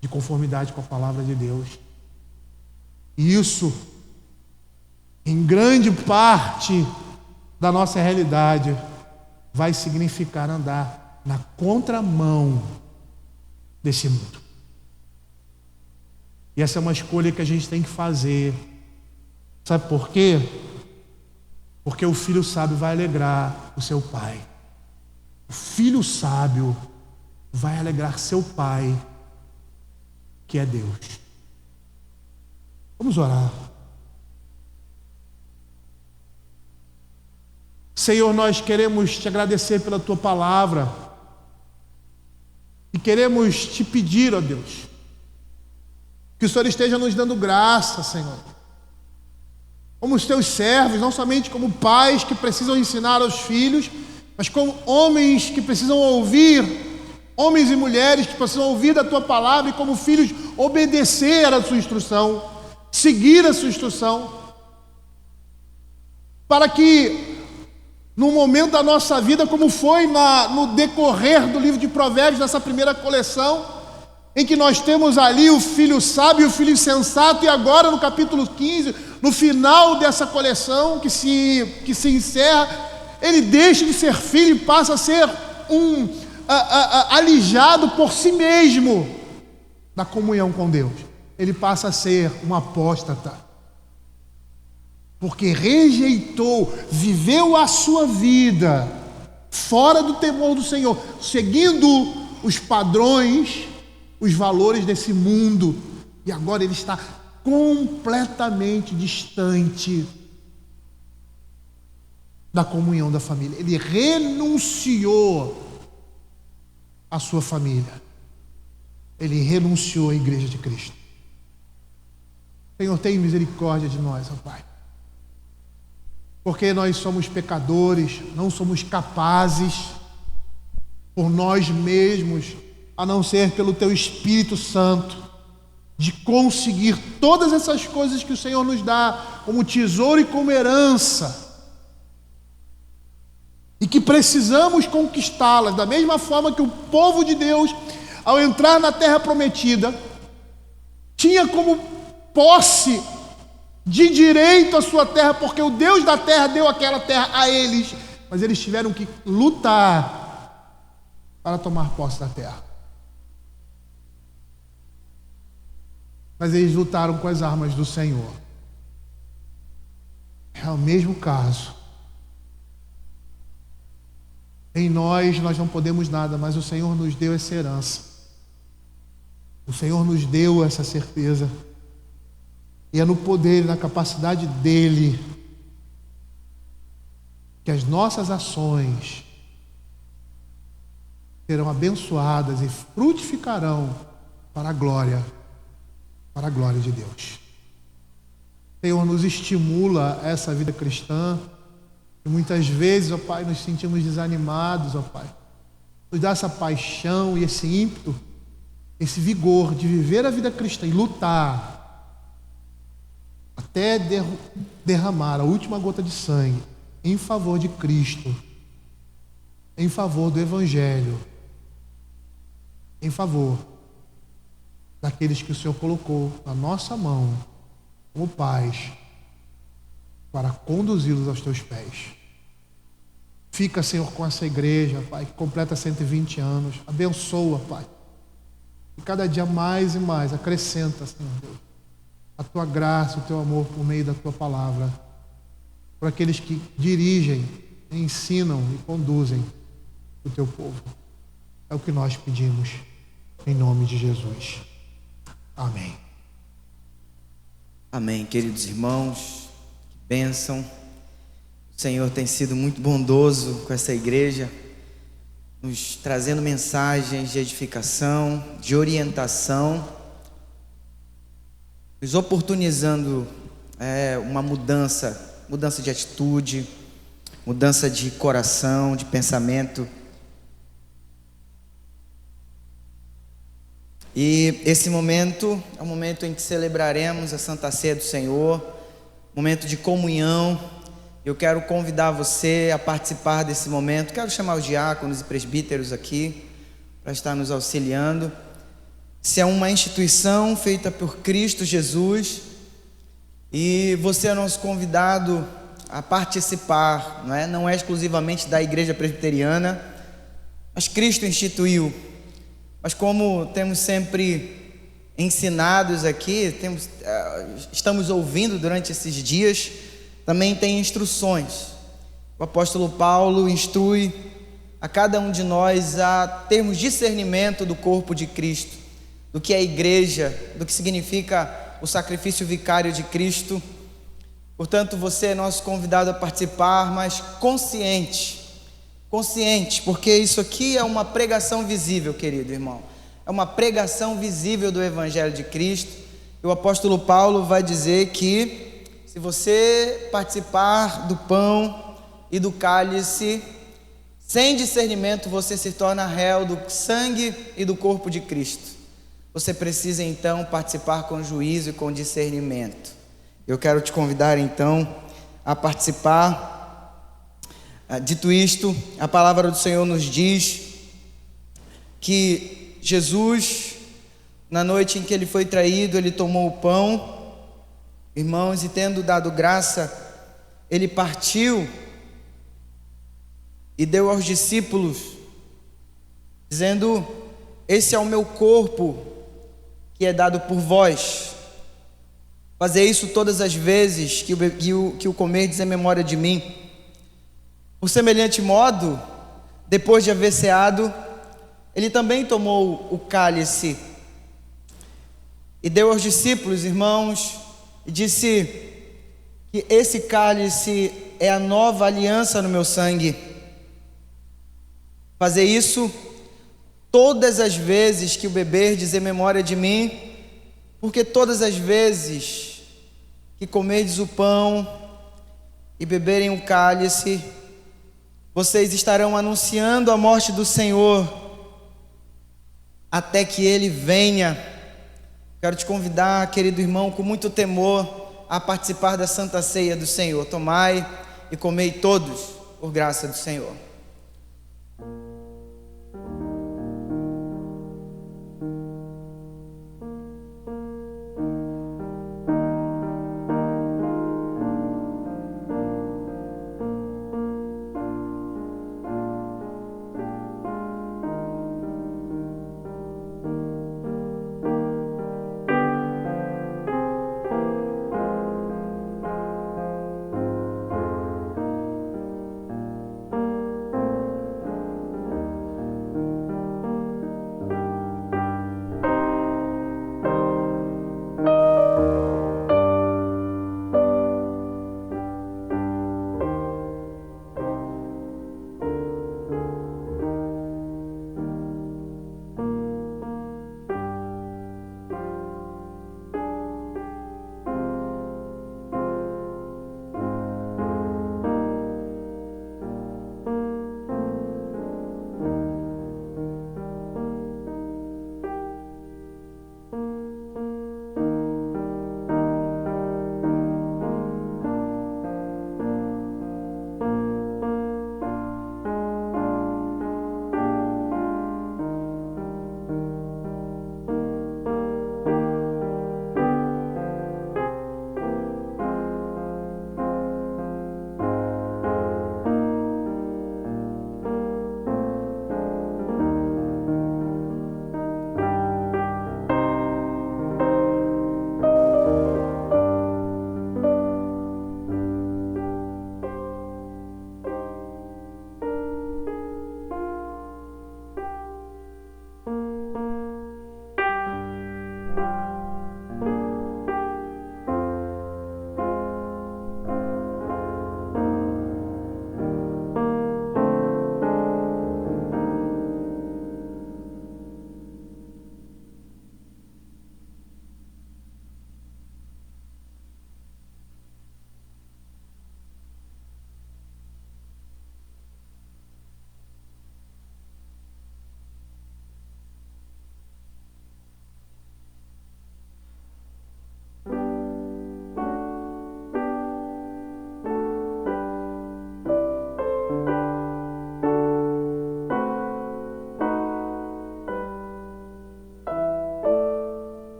Speaker 7: de conformidade com a palavra de Deus. E isso, em grande parte da nossa realidade, vai significar andar na contramão desse mundo. E essa é uma escolha que a gente tem que fazer. Sabe por quê? Porque o filho sábio vai alegrar o seu pai. O filho sábio vai alegrar seu pai, que é Deus. Vamos orar. Senhor, nós queremos te agradecer pela tua palavra e queremos te pedir, ó Deus, que o Senhor esteja nos dando graça, Senhor, como os teus servos, não somente como pais que precisam ensinar aos filhos, mas como homens que precisam ouvir, homens e mulheres que precisam ouvir da tua palavra, e como filhos obedecer à sua instrução, seguir a sua instrução, para que no momento da nossa vida, como foi no decorrer do livro de Provérbios, nessa primeira coleção, em que nós temos ali o filho sábio e o filho sensato, e agora no capítulo 15, no final dessa coleção que se encerra, ele deixa de ser filho e passa a ser alijado por si mesmo da comunhão com Deus. Ele passa a ser um apóstata, porque rejeitou, viveu a sua vida fora do temor do Senhor, seguindo os padrões, os valores desse mundo, e agora ele está completamente distante da comunhão da família. Ele renunciou à sua família, ele renunciou à igreja de Cristo. Senhor, tem misericórdia de nós, ó Pai, porque nós somos pecadores, não somos capazes por nós mesmos, a não ser pelo Teu Espírito Santo, de conseguir todas essas coisas que o Senhor nos dá como tesouro e como herança, e que precisamos conquistá-las, da mesma forma que o povo de Deus, ao entrar na terra prometida, tinha como posse de direito a sua terra, porque o Deus da terra deu aquela terra a eles mas eles tiveram que lutar para tomar posse da terra. Mas eles lutaram com as armas do Senhor. É o mesmo caso. Em nós não podemos nada, mas o Senhor nos deu essa herança. O Senhor nos deu essa certeza. E é no poder e na capacidade dEle que as nossas ações serão abençoadas e frutificarão para a glória de Deus. O Senhor nos estimula a essa vida cristã. E muitas vezes, ó Pai, nos sentimos desanimados, ó Pai. Nos dá essa paixão e esse ímpeto, esse vigor de viver a vida cristã e lutar até derramar a última gota de sangue em favor de Cristo, em favor do Evangelho, em favor daqueles que o Senhor colocou na nossa mão como pais para conduzi-los aos teus pés. Fica, Senhor, com essa igreja, Pai, que completa 120 anos. Abençoa, Pai. E cada dia mais e mais acrescenta, Senhor Deus, a tua graça, o teu amor por meio da tua palavra, por aqueles que dirigem, ensinam e conduzem o teu povo. É o que nós pedimos, em nome de Jesus. Amém.
Speaker 8: Amém, queridos irmãos, que bênção. O Senhor tem sido muito bondoso com essa igreja, nos trazendo mensagens de edificação, de orientação, nos oportunizando uma mudança de atitude, mudança de coração, de pensamento. E esse momento é o momento em que celebraremos a Santa Ceia do Senhor, momento de comunhão. Eu quero convidar você a participar desse momento. Quero chamar os diáconos e presbíteros aqui para estar nos auxiliando. Se é uma instituição feita por Cristo Jesus e você é nosso convidado a participar, não é exclusivamente da Igreja Presbiteriana, mas Cristo instituiu. Mas como temos sempre ensinados aqui, estamos ouvindo durante esses dias, também tem instruções. O apóstolo Paulo instrui a cada um de nós a termos discernimento do corpo de Cristo, do que é a igreja, do que significa o sacrifício vicário de Cristo. Portanto, você é nosso convidado a participar, mas consciente, porque isso aqui é uma pregação visível, querido irmão. É uma pregação visível do Evangelho de Cristo. E o apóstolo Paulo vai dizer que se você participar do pão e do cálice sem discernimento, você se torna réu do sangue e do corpo de Cristo. Você precisa então participar com juízo e com discernimento. Eu quero te convidar então a participar. Dito isto, a palavra do Senhor nos diz que Jesus, na noite em que ele foi traído, ele tomou o pão, irmãos, e tendo dado graça, ele partiu e deu aos discípulos, dizendo: esse é o meu corpo que é dado por vós. Fazer isso todas as vezes que o comerdes em memória de mim. Por semelhante modo, depois de haver ceado, ele também tomou o cálice e deu aos discípulos, irmãos, e disse que esse cálice é a nova aliança no meu sangue. Fazer isso todas as vezes que o beberdes em memória de mim, porque todas as vezes que comerdes o pão e beberem o cálice, vocês estarão anunciando a morte do Senhor até que Ele venha. Quero te convidar, querido irmão, com muito temor, a participar da Santa Ceia do Senhor. Tomai e comei todos, por graça do Senhor.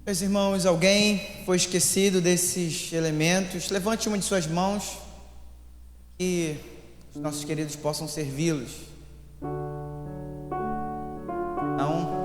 Speaker 8: Meus irmãos, alguém foi esquecido desses elementos? Levante uma de suas mãos e os nossos queridos possam servi-los. Não?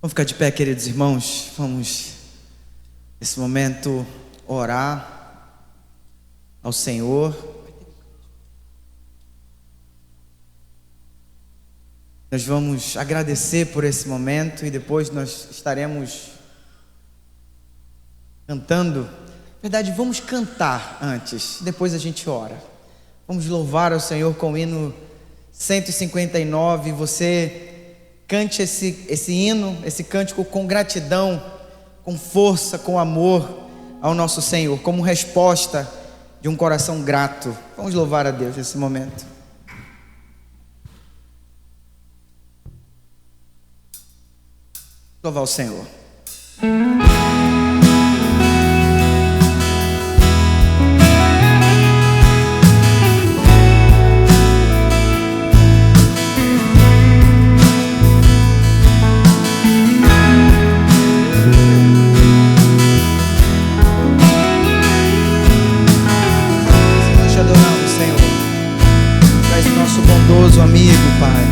Speaker 8: Vamos ficar de pé, queridos irmãos. Vamos, nesse momento, orar ao Senhor. Nós vamos agradecer por esse momento e depois nós estaremos cantando. Na verdade, vamos cantar antes, depois a gente ora. Vamos louvar ao Senhor com o hino 159. Você cante esse hino, esse cântico com gratidão, com força, com amor ao nosso Senhor, como resposta de um coração grato. Vamos louvar a Deus nesse momento. Louvar o Senhor. Amigo, Pai.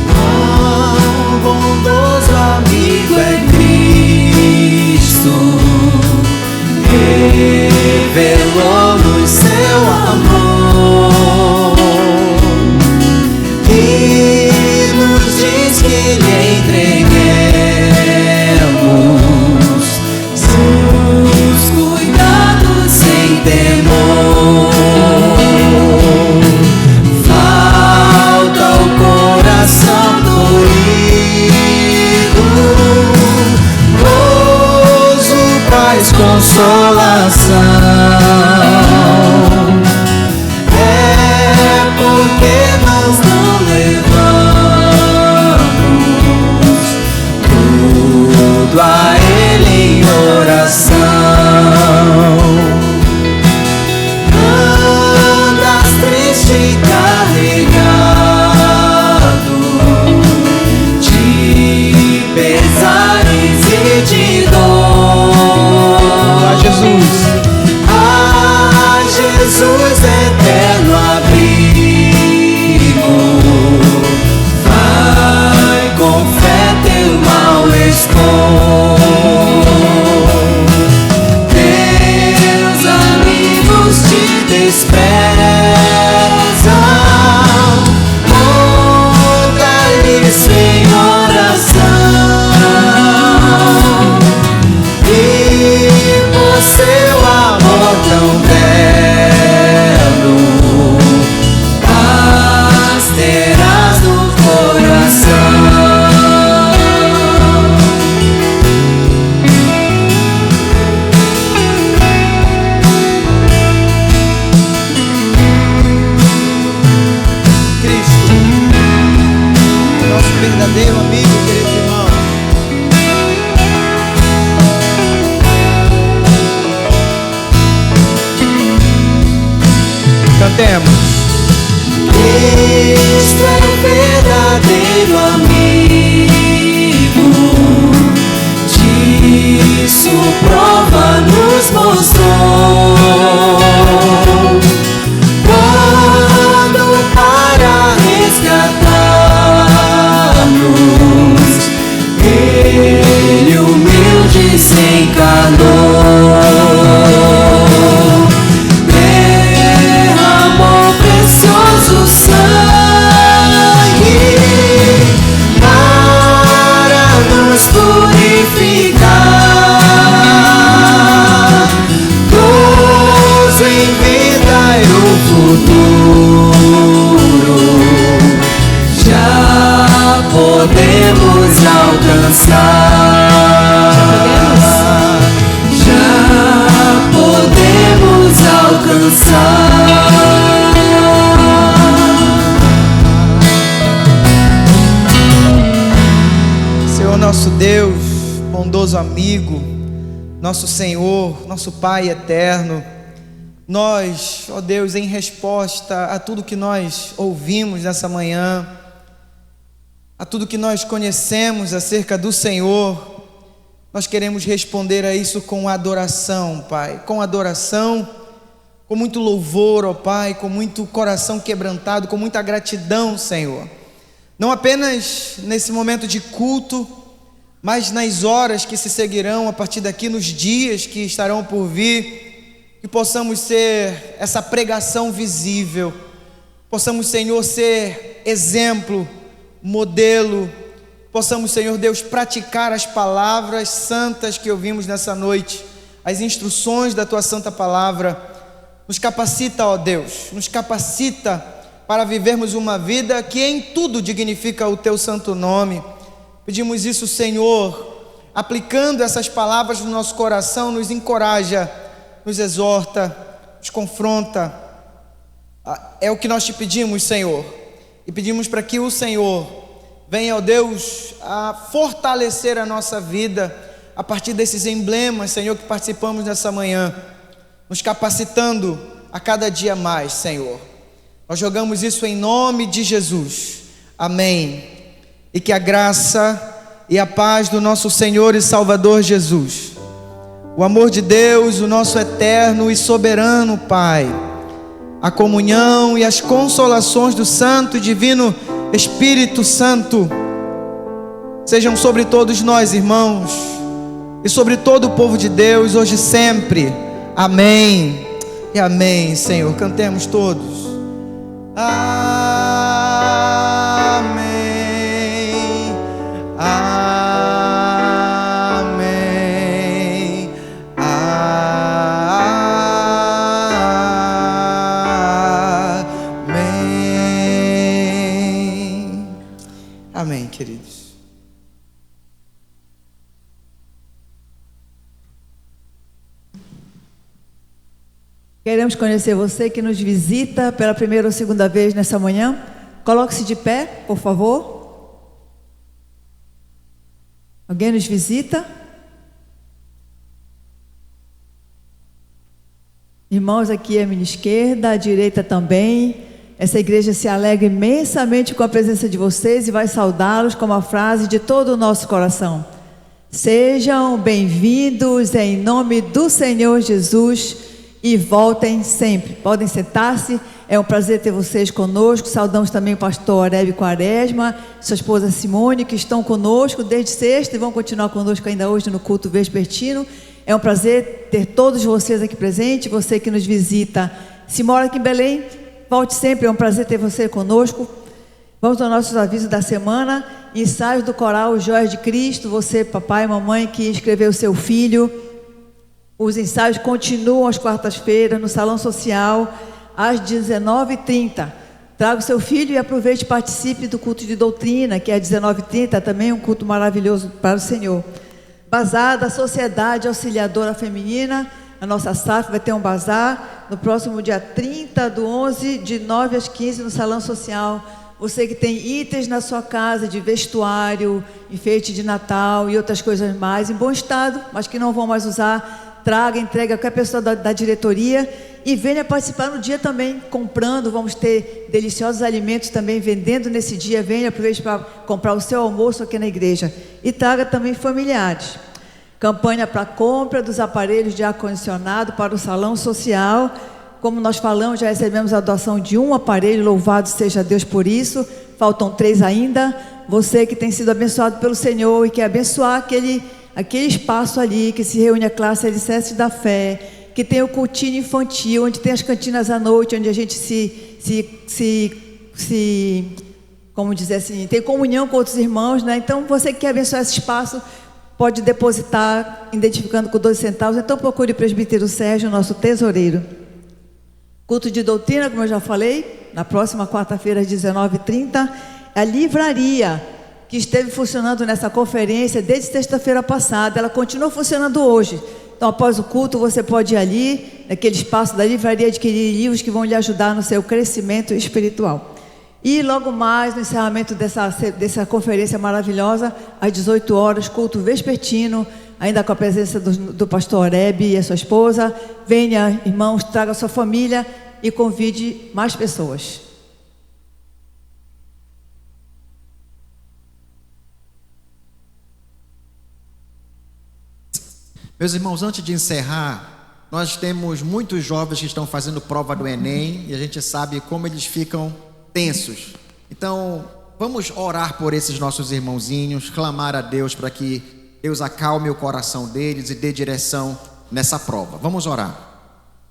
Speaker 5: Oh, bondoso amigo é Cristo, revelou-nos seu amor e nos diz que lhe entreguemos seus cuidados sem temor. Coração doído, gozo, paz, consolação. É porque nós não levamos tudo a Ele em oração. Andas triste e carregado pesares e de dor. A Jesus eterno abrigo, vai com fé teu mal expor. Teus amigos te desprezam, monta-lhes em oração e por seu amor tão belo
Speaker 8: Cantemos.
Speaker 5: Cristo é o verdadeiro amigo, disso prova nos mostrou. Quando para resgatar-nos, Ele humilde se encarnou. Derramou precioso sangue para nos purificar. Gozo em vida e o futuro já podemos alcançar. Já podemos alcançar.
Speaker 8: Senhor nosso Deus, bondoso amigo, nosso Senhor, nosso Pai eterno, nós, ó Deus, em resposta a tudo que nós ouvimos nessa manhã, a tudo que nós conhecemos acerca do Senhor, nós queremos responder a isso com adoração, Pai, com adoração, com muito louvor, ó Pai, com muito coração quebrantado, com muita gratidão, Senhor. Não apenas nesse momento de culto, mas nas horas que se seguirão a partir daqui, nos dias que estarão por vir, que possamos ser essa pregação visível, possamos, Senhor, ser exemplo, modelo, possamos, Senhor Deus, praticar as palavras santas que ouvimos nessa noite, as instruções da Tua Santa Palavra. Nos capacita, ó Deus, nos capacita para vivermos uma vida que em tudo dignifica o Teu santo nome. Pedimos isso, Senhor, aplicando essas palavras no nosso coração, nos encoraja, nos exorta, nos confronta. É o que nós te pedimos, Senhor, e pedimos para que o Senhor venha, ó Deus, a fortalecer a nossa vida a partir desses emblemas, Senhor, que participamos nessa manhã, nos capacitando a cada dia mais, Senhor. Nós jogamos isso em nome de Jesus, amém. E que a graça e a paz do nosso Senhor e Salvador Jesus, o amor de Deus, o nosso eterno e soberano Pai, a comunhão e as consolações do Santo e Divino Espírito Santo sejam sobre todos nós, irmãos, e sobre todo o povo de Deus, hoje e sempre. Amém e amém, Senhor. Cantemos todos. Amém, amém, amém. Amém, queridos.
Speaker 1: Queremos conhecer você que nos visita pela primeira ou segunda vez nessa manhã. Coloque-se de pé, por favor. Alguém nos visita? Irmãos, aqui à minha esquerda, à direita também. Essa igreja se alegra imensamente com a presença de vocês e vai saudá-los com uma frase de todo o nosso coração. Sejam bem-vindos em nome do Senhor Jesus. E voltem sempre. Podem sentar-se. É um prazer ter vocês conosco. Saudamos também o pastor Arébio Quaresma, sua esposa Simone, que estão conosco desde sexta e vão continuar conosco ainda hoje no culto vespertino. É um prazer ter todos vocês aqui presentes. Você que nos visita, se mora aqui em Belém, volte sempre. É um prazer ter você conosco. Vamos aos nossos avisos da semana. Ensaios do coral Joias de Cristo. Você, papai e mamãe, que inscreveu seu filho. Os ensaios continuam às quartas-feiras no Salão Social, às 19h30. Traga o seu filho e aproveite e participe do culto de doutrina, que é às 19h30, também um culto maravilhoso para o Senhor. Bazar da Sociedade Auxiliadora Feminina, a nossa SAF vai ter um bazar no próximo dia 30/11, de 9 às 15, no Salão Social. Você que tem itens na sua casa de vestuário, enfeite de Natal e outras coisas mais, em bom estado, mas que não vão mais usar, traga, entregue a qualquer pessoa da diretoria e venha participar no dia também, comprando. Vamos ter deliciosos alimentos também vendendo nesse dia. Venha, aproveite para comprar o seu almoço aqui na igreja e traga também familiares. Campanha para compra dos aparelhos de ar-condicionado para o salão social. Como nós falamos, já recebemos a doação de um aparelho, louvado seja Deus por isso. Faltam 3 ainda. Você que tem sido abençoado pelo Senhor e quer abençoar aquele espaço ali, que se reúne a classe Alicerce da Fé, que tem o cultinho infantil, onde tem as cantinas à noite, onde a gente como dizer assim, tem comunhão com outros irmãos, né? Então, você que quer abençoar esse espaço, pode depositar, identificando com 12 centavos. Então, procure o presbítero Sérgio, nosso tesoureiro. Culto de doutrina, como eu já falei, na próxima quarta-feira, às 19h30. A livraria, que esteve funcionando nessa conferência desde sexta-feira passada, ela continua funcionando hoje. Então, após o culto, você pode ir ali, naquele espaço da livraria, adquirir livros que vão lhe ajudar no seu crescimento espiritual. E logo mais, no encerramento dessa conferência maravilhosa, às 18 horas, culto vespertino, ainda com a presença do pastor Oreb e a sua esposa. Venha, irmãos, traga a sua família e convide mais pessoas.
Speaker 2: Meus irmãos, antes de encerrar, nós temos muitos jovens que estão fazendo prova do Enem e a gente sabe como eles ficam tensos. Então, vamos orar por esses nossos irmãozinhos, clamar a Deus para que Deus acalme o coração deles e dê direção nessa prova. Vamos orar.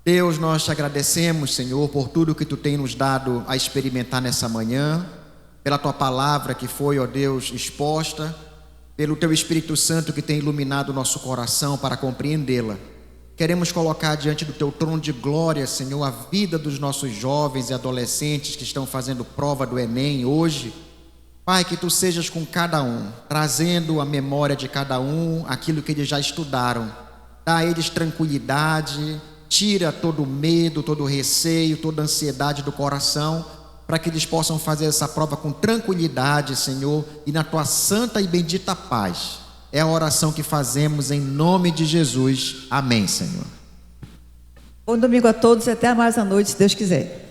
Speaker 2: Deus, nós te agradecemos, Senhor, por tudo que Tu tem nos dado a experimentar nessa manhã, pela Tua palavra que foi, ó Deus, exposta, pelo Teu Espírito Santo que tem iluminado o nosso coração para compreendê-la. Queremos colocar diante do Teu trono de glória, Senhor, a vida dos nossos jovens e adolescentes que estão fazendo prova do Enem hoje. Pai, que Tu sejas com cada um, trazendo à memória de cada um aquilo que eles já estudaram. Dá a eles tranquilidade, tira todo o medo, todo o receio, toda a ansiedade do coração, para que eles possam fazer essa prova com tranquilidade, Senhor, e na Tua santa e bendita paz. É a oração que fazemos em nome de Jesus. Amém, Senhor.
Speaker 1: Bom domingo a todos e até mais à noite, se Deus quiser.